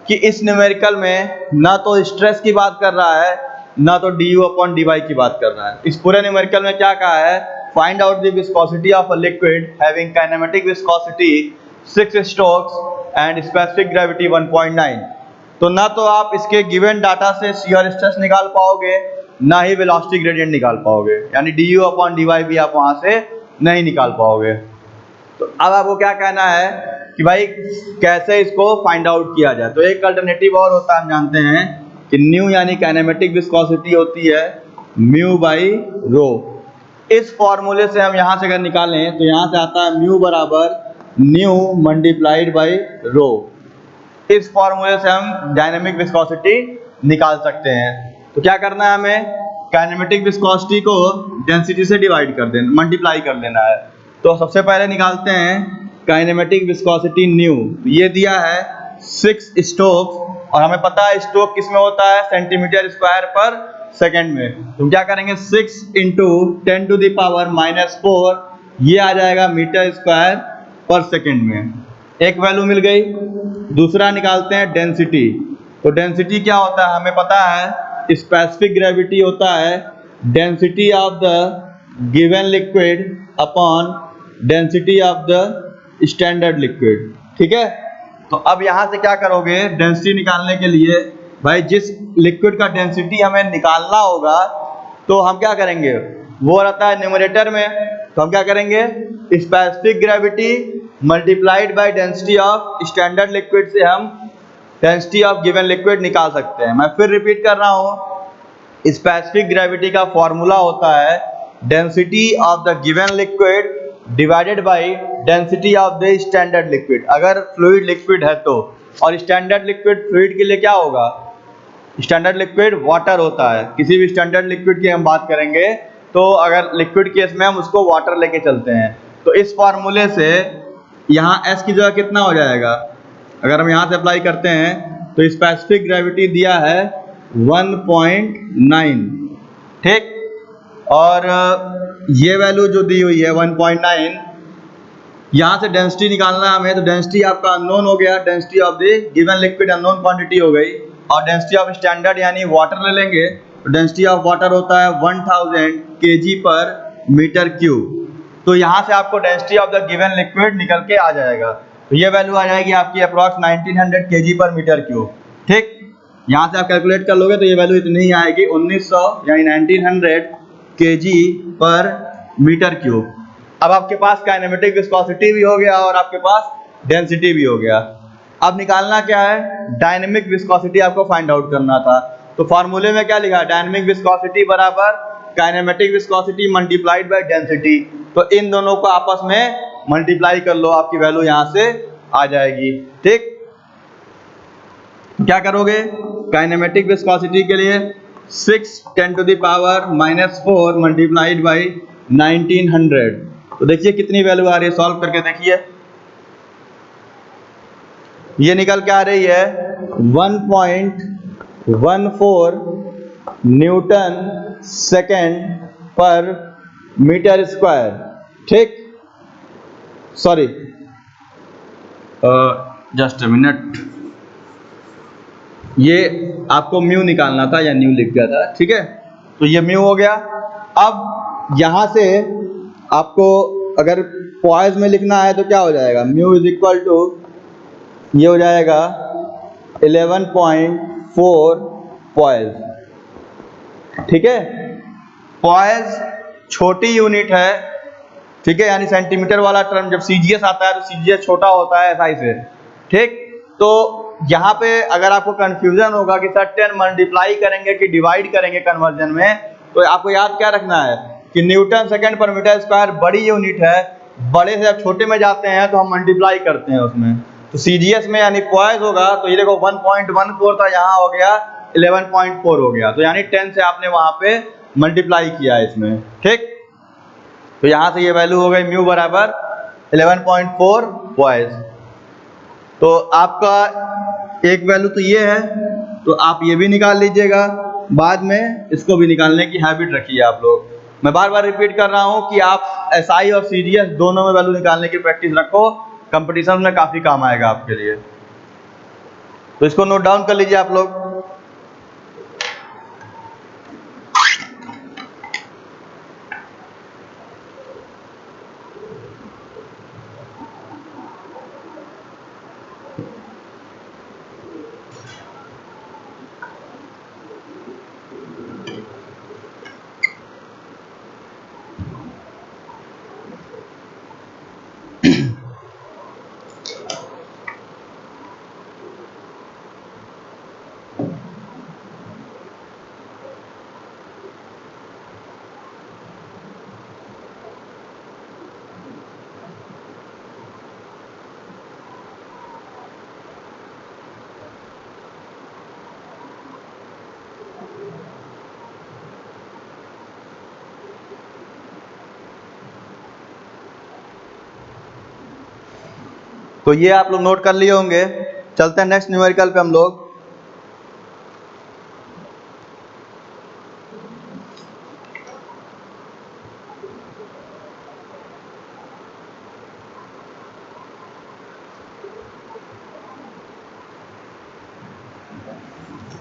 कि इस न्यूमेरिकल में ना तो स्ट्रेस की बात कर रहा है ना तो du अपॉन dy की बात कर रहा है। इस पूरे न्यूमेरिकल में क्या कहा है, find out the viscosity of a liquid having kinematic viscosity 6 strokes and specific gravity 1.9। तो ना तो आप इसके गिवन डाटा से शियर स्ट्रेस निकाल पाओगे, ना ही वेलोसिटी ग्रेडियंट निकाल पाओगे, यानी du अपॉन dy भी आप वहां से नहीं निकाल पाओगे। तो अब आपको क्या कहना है कि भाई कैसे इसको फाइंड आउट किया जाए। तो एक अल्टरनेटिव और होता है, हम जानते हैं कि न्यू यानी काइनेमेटिक विस्कोसिटी होती है म्यू बाई रो। इस फॉर्मूले से हम यहाँ से अगर निकालें तो यहाँ से आता है म्यू बराबर न्यू मल्टीप्लाइड बाई रो। इस फॉर्मूले से हम डायनेमिक विस्कोसिटी निकाल सकते हैं। तो क्या करना है, हमें काइनेमेटिक विस्कोसिटी को डेंसिटी से डिवाइड कर देना, मल्टीप्लाई कर लेना है। तो सबसे पहले निकालते हैं काइनेमेटिक विस्कोसिटी न्यू, ये दिया है 6 स्टोक्स और हमें पता है स्टोक किस में होता है, सेंटीमीटर स्क्वायर पर सेकेंड में। तो क्या करेंगे 6 इंटू 10 टू द पावर -4, ये आ जाएगा मीटर स्क्वायर पर सेकेंड में, एक वैल्यू मिल गई। दूसरा निकालते हैं डेंसिटी। तो डेंसिटी क्या होता है, हमें पता है स्पेसिफिक ग्रेविटी होता है density of the given liquid upon density of the standard liquid, ठीक है। तो अब यहां से क्या करोगे, डेंसिटी निकालने के लिए भाई जिस लिक्विड का डेंसिटी हमें निकालना होगा तो हम क्या करेंगे, वो रहता है न्यूमरेटर में। तो हम क्या करेंगे, specific gravity multiplied by density of standard liquid से हम डेंसिटी ऑफ गिवन लिक्विड निकाल सकते हैं। मैं फिर रिपीट कर रहा हूं, स्पेसिफिक ग्रेविटी का फॉर्मूला होता है density of the given liquid divided by density of the standard liquid, अगर फ्लूइड लिक्विड है तो। और स्टैंडर्ड लिक्विड फ्लूइड के लिए क्या होगा, स्टैंडर्ड लिक्विड वाटर होता है। किसी भी स्टैंडर्ड लिक्विड की हम बात करेंगे तो अगर लिक्विड केस में हम उसको वाटर लेके चलते हैं। तो इस फॉर्मूले से यहाँ S की जगह कितना हो जाएगा, अगर हम यहाँ से अप्लाई करते हैं तो स्पेसिफिक ग्रेविटी दिया है 1.9, ठीक। और ये वैल्यू जो दी हुई है 1.9, यहाँ से डेंसिटी निकालना है हमें, तो डेंसिटी आपका अननोन हो गया, density of the given liquid unknown quantity हो गई। और डेंसिटी ऑफ स्टैंडर्ड यानी वाटर ले लेंगे, तो डेंसिटी ऑफ वाटर होता है 1000 kg पर मीटर क्यूब। तो यहाँ से आपको density of the given liquid निकल के आ जाएगा। तो ये वैल्यू आ जाएगी आपकी अप्रॉक्स 1900 kg पर मीटर क्यूब, ठीक। यहाँ से आप कैलकुलेट कर लोगे तो ये वैल्यू इतनी ही आएगी, 1900 यानी 1900 kg पर मीटर क्यूब। अब आपके पास काइनेमेटिक विस्कोसिटी भी हो गया और आपके पास डेंसिटी भी हो गया। अब निकालना क्या है, डायनेमिक विस्कोसिटी आपको फाइंड आउट करना था। तो फॉर्मूले में क्या लिखा है, डायनेमिक विस्कोसिटी बराबर kinematic viscosity multiplied by density. तो इन दोनों को आपस में मल्टीप्लाई कर लो, आपकी वैल्यू यहाँ से आ जाएगी, ठीक। क्या करोगे, काइनेमेटिक विस्कोसिटी के लिए 6 10 to the power -4 multiplied by 1900। तो देखिए कितनी वैल्यू आ रही है, सॉल्व करके देखिए। ये निकल के आ रही है 1.14 Newton second per metre square, ठीक। सॉरी, जस्ट अ मिनट, ये आपको म्यू निकालना था या न्यू लिख गया था, ठीक है। तो ये म्यू हो गया। अब यहां से आपको अगर पॉइज में लिखना है तो क्या हो जाएगा, म्यू इज इक्वल टू, ये हो जाएगा 11.4 पॉइज। ठीक है, पॉइज छोटी यूनिट है, ठीक है, यानी सेंटीमीटर वाला टर्म जब सीजीएस आता है तो सीजीएस छोटा होता है एसआई से। ठीक, तो यहाँ पे अगर आपको कंफ्यूजन होगा कि सर 10 मल्टीप्लाई करेंगे कि डिवाइड करेंगे कन्वर्जन में, तो आपको याद क्या रखना है कि न्यूटन सेकंड पर मीटर स्क्वायर बड़ी यूनिट है, बड़े से जब छोटे में जाते हैं तो हम मल्टीप्लाई करते हैं उसमें। तो सीजीएस में यानी पॉइज होगा तो ये देखो 1.14 था, यहाँ हो गया 11.4 हो गया, तो यानी 10 से आपने वहां पे मल्टीप्लाई किया है इसमें। ठीक, तो यहां से ये वैल्यू हो गई म्यू बराबर 11.4 पॉइज। तो आपका एक वैल्यू तो ये है, तो आप ये भी निकाल लीजिएगा, बाद में इसको भी निकालने की हैबिट रखिए आप लोग। मैं बार बार रिपीट कर रहा हूं कि आप एसआई और सीजीएस दोनों में वैल्यू निकालने की प्रैक्टिस रखो, कंपटीशन में काफी काम आएगा आपके लिए। तो इसको नोट डाउन कर लीजिए आप लोग। तो ये आप लोग नोट कर लिए होंगे। चलते हैं नेक्स्ट न्यूमेरिकल पे हम लोग।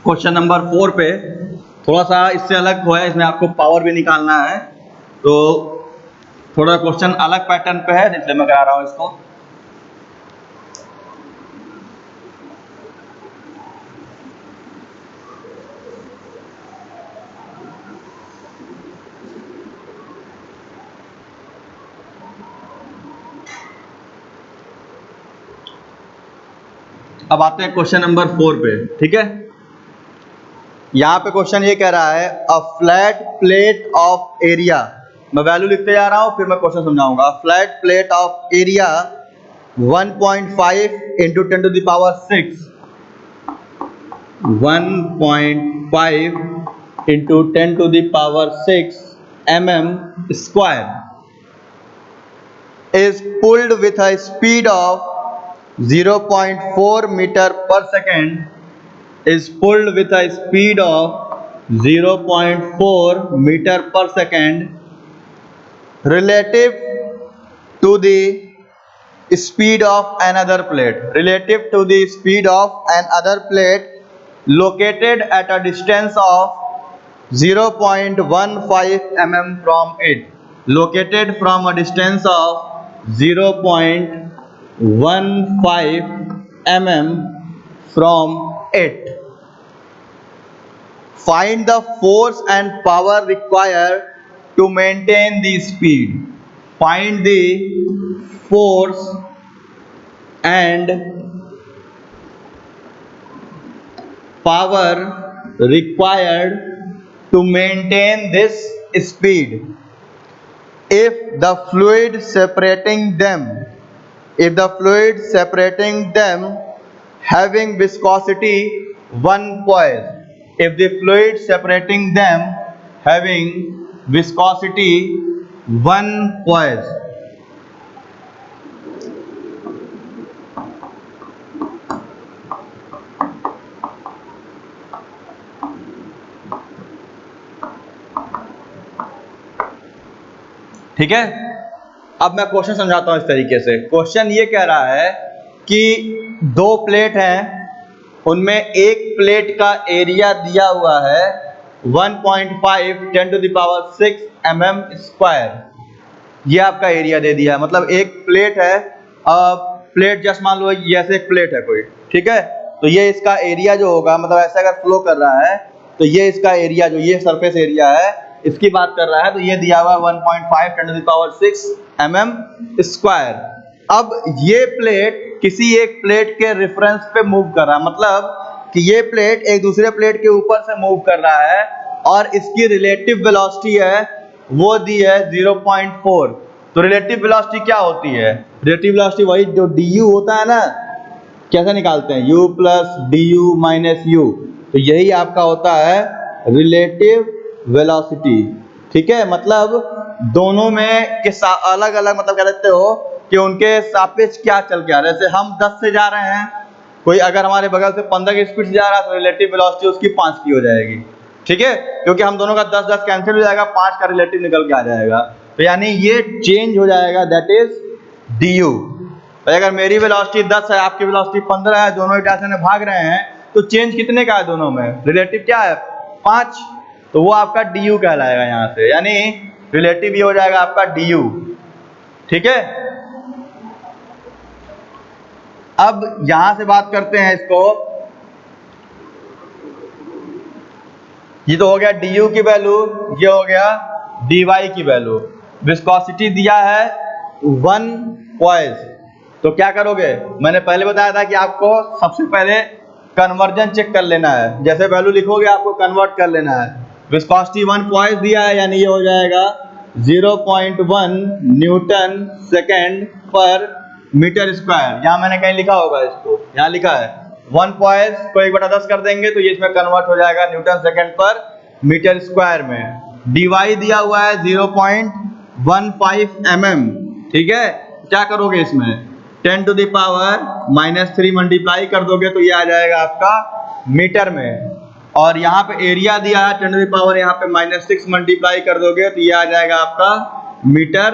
क्वेश्चन नंबर 4 पे थोड़ा सा इससे अलग हुआ है, इसमें आपको पावर भी निकालना है, तो थोड़ा क्वेश्चन अलग पैटर्न पे है इसलिए मैं करा रहा हूं इसको। अब आते हैं क्वेश्चन नंबर 4 पे। ठीक है, यहाँ पे क्वेश्चन ये कह रहा है a flat plate of area, मैं वैल्यू लिखते जा रहा हूँ फिर मैं क्वेश्चन समझाऊंगा। Flat plate of area 1.5 into 10 to the power 6, 1.5 into 10 to the power 6 mm square is pulled with a speed of 0.4 meter per second, is pulled with a speed of 0.4 meter per second relative to the speed of another plate, relative to the speed of another plate located at a distance of 0.15 mm from it, located from a distance of 0.15 mm from it. Find the force and power required to maintain the speed. Find the force and power required to maintain this speed. If the fluid separating them having viscosity 1 poise, if the fluid separating them having viscosity 1 poise, ठीक है। अब मैं question समझाता हूं इस तरीके से। Question ये कह रहा है कि दो प्लेट हैं, उनमें एक प्लेट का एरिया दिया हुआ है 1.5 10 to the power 6 mm square, ये आपका एरिया दे दिया है। मतलब एक प्लेट है, प्लेट जस्ट मान लो ये ऐसे एक प्लेट है कोई, ठीक है, तो ये इसका एरिया जो होगा, मतलब ऐसे अगर फ्लो कर रहा है तो ये इसका एरिया जो ये सरफेस एरिया है इसकी बात कर रहा है, तो ये दिया हुआ है 1.5 × 10⁶ mm²। अब ये प्लेट किसी एक प्लेट के रेफरेंस पे मूव कर रहा है, मतलब कि ये प्लेट एक दूसरे प्लेट के ऊपर से मूव कर रहा है और इसकी रिलेटिव वेलोसिटी है वो दी है 0.4। तो रिलेटिव वेलोसिटी क्या होती है? रिलेटिव वेलोसिटी वही जो du होता है ना, कैसे निकालते हैं, u plus du minus u, तो यही आपका होता है रिलेटिव वेलोसिटी। ठीक है, मतलब दोनों में के अलग अलग, मतलब कह देते हो कि उनके सापेक्ष क्या चल के आ रहा है। जैसे हम 10 से जा रहे हैं, कोई अगर हमारे बगल से 15 की स्पीड से जा रहा है तो रिलेटिव वेलोसिटी उसकी 5 की हो जाएगी। ठीक है, क्योंकि हम दोनों का 10-10 कैंसिल हो जाएगा, 5 का रिलेटिव निकल के आ जाएगा, तो यानी ये चेंज हो जाएगा, दैट इज du। अगर मेरी वेलोसिटी 10 है, आपकी वेलोसिटी 15 है, दोनों एक डायरेक्शन में भाग रहे हैं, तो चेंज कितने का है दोनों में? रिलेटिव क्या है? 5, तो वो आपका du कहलाएगा यहाँ से, यानी रिलेटिव ये हो जाएगा आपका du। ठीक है, अब यहां से बात करते हैं इसको, ये तो हो गया du की वैल्यू, ये हो गया dy की वैल्यू। विस्कोसिटी दिया है 1 पॉइज, तो क्या करोगे? मैंने पहले बताया था कि आपको सबसे पहले कन्वर्जन चेक कर लेना है, जैसे वैल्यू लिखोगे आपको कन्वर्ट कर लेना है। विस्कोसिटी 1 पॉइज दिया है, यानी ये हो जाएगा 0.1 Newton second per metre square. यहाँ मैंने कहीं लिखा होगा इसको, यहाँ लिखा है 1 पॉइज को 1/10 कर देंगे तो ये इसमें कन्वर्ट हो जाएगा Newton second per metre square में। dy दिया हुआ है 0.15 mm। ठीक है, क्या करोगे इसमें 10⁻³ मल्टीप्लाई कर दोगे तो ये आ जाएगा आपका मीटर में, और यहाँ पे एरिया दिया है 10⁻, यहाँ पे -6 मल्टीप्लाई कर दोगे तो ये आ जाएगा आपका मीटर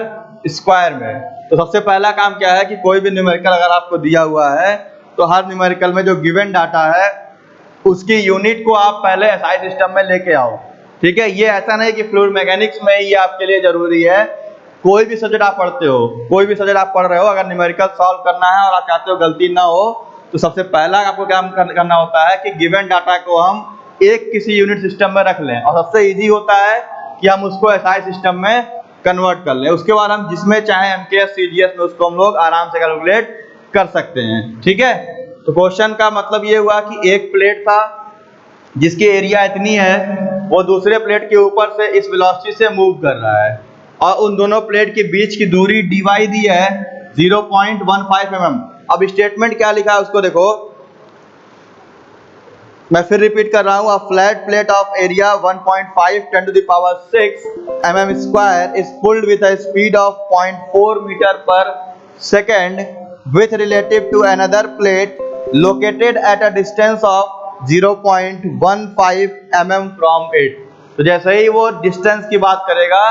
स्क्वायर में। तो सबसे पहला काम क्या है कि कोई भी न्यूमेरिकल अगर आपको दिया हुआ है तो हर न्यूमेरिकल में जो गिवन डाटा है उसकी यूनिट को आप पहले एसआई सिस्टम में लेके आओ। ठीक है, ये ऐसा नहीं कि फ्लूइड मैकेनिक्स में ये आपके लिए जरूरी है, कोई भी सब्जेक्ट आप पढ़ते हो, कोई भी सब्जेक्ट आप पढ़ रहे हो, अगर न्यूमेरिकल सॉल्व करना है और आप चाहते हो गलती ना हो, तो सबसे पहला आपको काम करना होता है कि गिवन डाटा को हम एक किसी यूनिट सिस्टम में रख लें, और सबसे इजी होता है कि हम उसको एसआई सिस्टम में कन्वर्ट कर लें। उसके बाद हम जिसमें चाहे MKS CGS में उसको हम लोग आराम से कैलकुलेट कर सकते हैं। ठीक है, तो क्वेश्चन का मतलब ये हुआ कि एक प्लेट था जिसकी एरिया इतनी है, वो दूसरे प्लेट के ऊपर से इस वेलोसिटी से मूव कर रहा है, और उन दोनों प्लेट के बीच की दूरी dy दी है 0.15 mm। अब स्टेटमेंट क्या लिखा है उसको देखो, मैं फिर रिपीट कर रहा हूँ, अ flat plate of area 1.5 × 10⁻⁶ mm² is pulled with a speed of 0.4 meter per second with relative to another plate located at a distance of 0.15 mm from it। तो जैसे ही वो डिस्टेंस की बात करेगा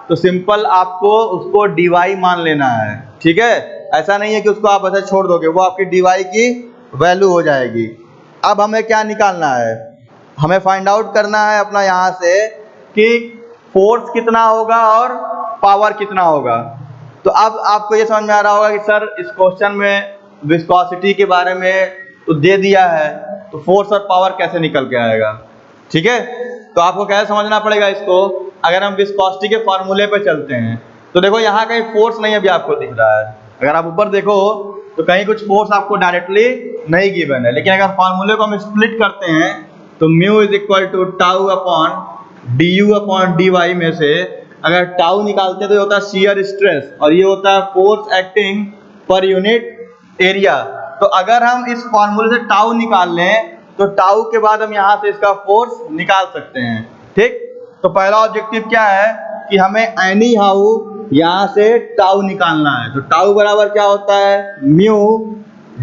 तो सिंपल आपको उसको dy मान लेना है। ठीक है, ऐसा नहीं है कि उसको आप ऐसे छोड़ दोगे, वो आपकी dy की वैल्यू हो जाएगी। अब हमें क्या निकालना है, हमें फाइंड आउट करना है अपना यहाँ से कि फोर्स कितना होगा और पावर कितना होगा। तो अब आपको ये समझ में आ रहा होगा कि सर इस क्वेश्चन में विस्कोसिटी के बारे में तो दे दिया है, तो फोर्स और पावर कैसे निकल के आएगा। ठीक है, तो आपको कैसे समझना पड़ेगा इसको। अगर हम विस्कोसिटी के फॉर्मूले पे चलते हैं तो देखो यहाँ कहीं फोर्स नहीं अभी आपको दिख रहा है, अगर आप ऊपर देखो तो कहीं कुछ फोर्स आपको डायरेक्टली नहीं गिवन है, लेकिन अगर फॉर्मूले को हम स्प्लिट करते हैं तो mu is equal to tau upon du upon dy में से अगर टाउ निकालते हैं तो ये होता है शियर स्ट्रेस और ये होता है force acting per unit area. तो अगर हम इस फॉर्मूले से टाउ निकाल लें तो टाउ के बाद हम यहाँ से इसका फोर्स निकाल सकते हैं। ठीक, तो पहला ऑब्जेक्टिव क्या है कि हमें एनी हाउ यहाँ से टाउ निकालना है। तो टाउ बराबर क्या होता है, म्यू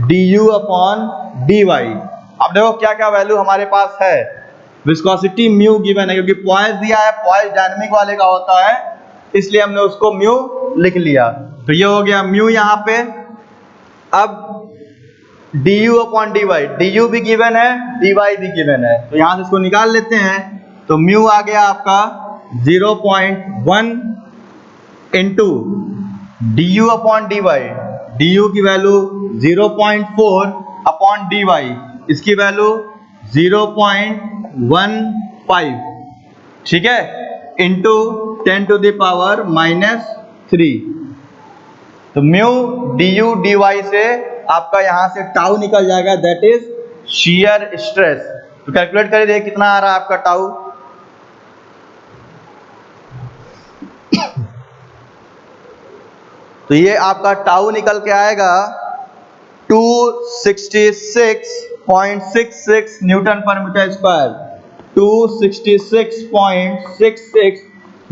du अपॉन dy। अब देखो क्या क्या वैल्यू हमारे पास है। विस्कोसिटी म्यू गिवन है क्योंकि पॉइज दिया है, पॉइज डायनेमिक वाले का होता है, इसलिए हमने उसको म्यू लिख लिया। तो ये हो गया म्यू यहाँ पे। अब du अपॉन dy, du भी गिवन है, dy भी गिवन है, तो यहाँ से इसको निकाल लेते हैं। तो म्यू आ गया आपका 0.1 into du upon dy, du की वैल्यू 0.4 अपॉन dy, इसकी वैल्यू 0.15, ठीक है, इंटू 10 टू द पावर -3। तो म्यू du dy से आपका यहां से टाउ निकल जाएगा, दैट इज शियर स्ट्रेस। तो कैलकुलेट करिए देखिए कितना आ रहा है आपका टाउ। तो ये आपका टाउ निकल के आएगा 266.66 Newton per metre square, 266.66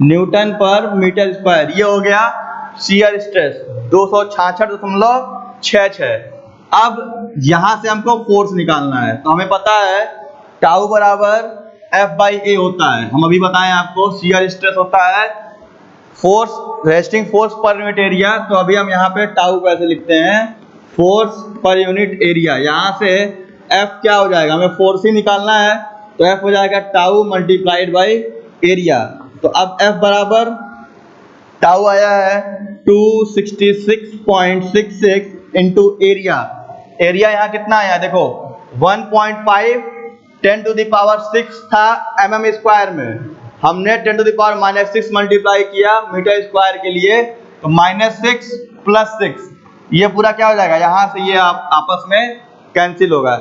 Newton per metre square. ये हो गया शियर स्ट्रेस 266.66। अब यहां से हमको फोर्स निकालना है, तो हमें पता है टाउ बराबर F/A होता है। हम अभी बताएं आपको शियर स्ट्रेस होता है force, resting force per unit area. तो अभी हम यहाँ पे टाउ कैसे लिखते हैं, फोर्स पर यूनिट एरिया। यहाँ से F क्या हो जाएगा, हमें फोर्स ही निकालना है, तो F हो जाएगा टाउ मल्टीप्लाइड बाई एरिया। तो अब F बराबर टाउ आया है 266.66 इंटू एरिया। एरिया यहाँ कितना आया देखो 1.5 10 टू द पावर 6 था mm स्क्वायर में, हमने 10 टू द पावर -6 मल्टीप्लाई किया मीटर स्क्वायर के लिए, तो -6 + 6 ये पूरा क्या हो जाएगा, यहाँ से ये आपस में कैंसिल होगा।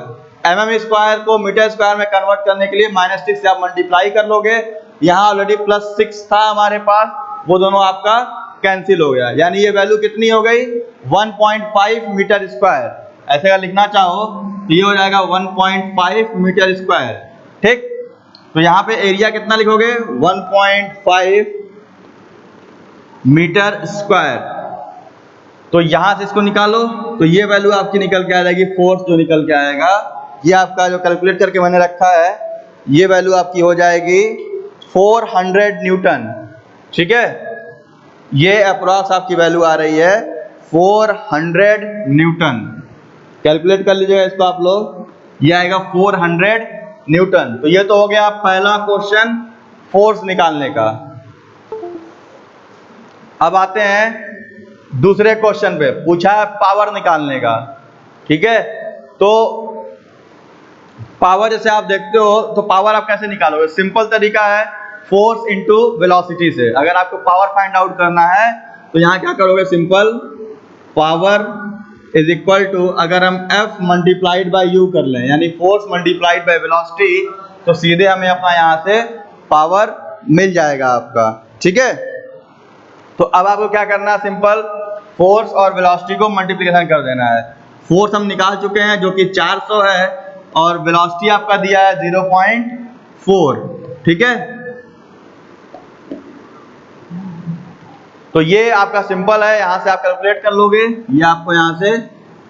mm स्क्वायर को मीटर स्क्वायर में कन्वर्ट करने के लिए -6 से आप मल्टीप्लाई कर लोगे, यहाँ ऑलरेडी +6 था हमारे पास, वो दोनों आपका कैंसिल हो गया, यानी ये वैल्यू कितनी हो गई 1.5 मीटर स्क्वायर। ऐसे अगर लिखना चाहो तो ये हो जाएगा 1.5 मीटर स्क्वायर, ठीक। तो यहाँ पे एरिया कितना लिखोगे 1.5 मीटर स्क्वायर। तो यहाँ से इसको निकालो, तो ये वैल्यू आपकी निकल के आ जाएगी, फोर्स जो निकल के आएगा, ये आपका जो कैलकुलेट करके मैंने रखा है, ये वैल्यू आपकी हो जाएगी 400 न्यूटन, ठीक है। ये अप्रॉक्स आपकी वैल्यू आ रही है 400 न्यूटन। कैलकुलेट कर लीजिएगा इसको आप लोग, ये आएगा 400 न्यूटन। तो ये तो हो गया पहला क्वेश्चन फोर्स निकालने का। अब आते हैं दूसरे क्वेश्चन पे, पूछा है पावर निकालने का, ठीक है। तो पावर जैसे आप देखते हो, तो पावर आप कैसे निकालोगे, सिंपल तरीका है फोर्स इंटू वेलोसिटी से। अगर आपको पावर फाइंड आउट करना है तो यहाँ क्या करोगे, simple power is equal to, अगर हम F मल्टीप्लाइड बाई U कर लें, यानी फोर्स मल्टीप्लाइड बाई वेलोसिटी, तो सीधे हमें अपना यहाँ से पावर मिल जाएगा आपका, ठीक है। तो अब आपको क्या करना है, सिंपल फोर्स और वेलोसिटी को मल्टीप्लिकेशन कर देना है। फोर्स हम निकाल चुके हैं जो कि 400 है, और वेलोसिटी आपका दिया है 0.4, ठीक है। तो ये आपका सिंपल है, यहां से आप कैलकुलेट कर लोगे, ये आपको यहां से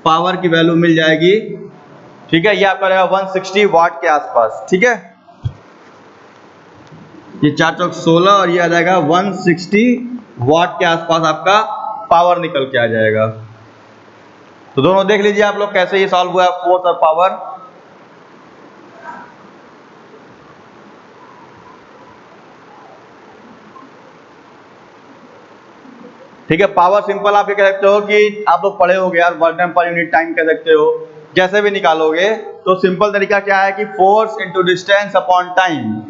पावर की वैल्यू मिल जाएगी, ठीक है। ये आपका रहेगा 160 वाट के आसपास, ठीक है। ये 4 चौक 16 और ये आ जाएगा 160 वाट के आसपास आपका पावर निकल के आ जाएगा। तो दोनों देख लीजिए आप लोग कैसे ये सॉल्व हुआ है, फोर्स और पावर। ठीक है, पावर सिंपल आप ये कह सकते हो कि आप लोग पढ़े हो यार, work done per unit time कह सकते हो, जैसे भी निकालोगे। तो सिंपल तरीका क्या है कि force into distance upon time,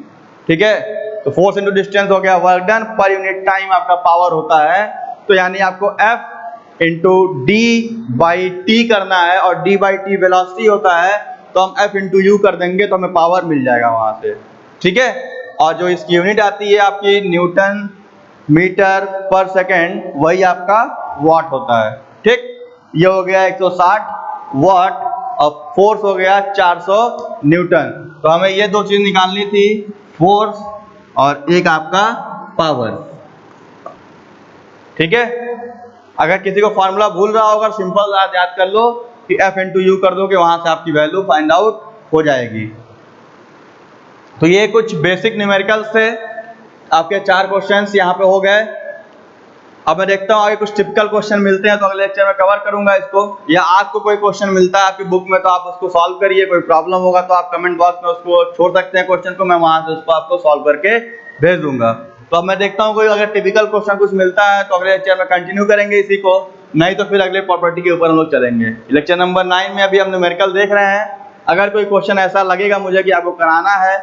ठीक है। तो फोर्स इंटू डिस्टेंस हो गया, work done per unit time आपका पावर होता है। तो यानी आपको F into D by T करना है, और डी बाई टी वेलोसिटी होता है, तो हम F इंटू यू कर देंगे तो हमें पावर मिल जाएगा वहां से, ठीक है। और जो इसकी यूनिट आती है आपकी न्यूटन मीटर पर सेकेंड, वही आपका वाट होता है, ठीक। ये हो गया 160 वाट, और फोर्स हो गया 400 न्यूटन। तो हमें ये दो चीज निकालनी थी, फोर्स और एक आपका पावर, ठीक है। अगर किसी को फॉर्मूला भूल रहा होगा, सिंपल याद कर लो कि F इंटू यू कर दो कि वहां से आपकी वैल्यू फाइंड आउट हो जाएगी। तो ये कुछ बेसिक न्यूमेरिकल्स थे, आपके 4 क्वेश्चंस यहाँ पे हो गए। अब मैं देखता हूँ आगे कुछ टिपिकल क्वेश्चन मिलते हैं तो अगले लेक्चर में कवर करूंगा इसको, या आपको कोई क्वेश्चन मिलता है आपकी बुक में तो आप उसको सॉल्व करिए। कोई प्रॉब्लम होगा तो आप कमेंट बॉक्स में उसको छोड़ सकते हैं क्वेश्चन को, मैं वहां से उसको आपको सॉल्व करके भेज दूंगा। तो अब मैं देखता हूँ कोई अगर टिपिकल क्वेश्चन कुछ मिलता है तो अगले लेक्चर में कंटिन्यू करेंगे इसी को, नहीं तो फिर अगले प्रॉपर्टी के ऊपर हम लोग चलेंगे। लेक्चर नंबर 9 में अभी हम न्यूमेरिकल देख रहे हैं। अगर कोई क्वेश्चन ऐसा लगेगा मुझे कि आपको कराना है,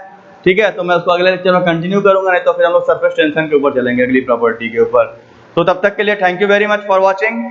ठीक है, तो मैं उसको अगले लेक्चर में कंटिन्यू करूंगा, नहीं तो फिर हम लोग सरफेस टेंशन के ऊपर चलेंगे अगली प्रॉपर्टी के ऊपर। तो तब तक के लिए thank you very much for watching.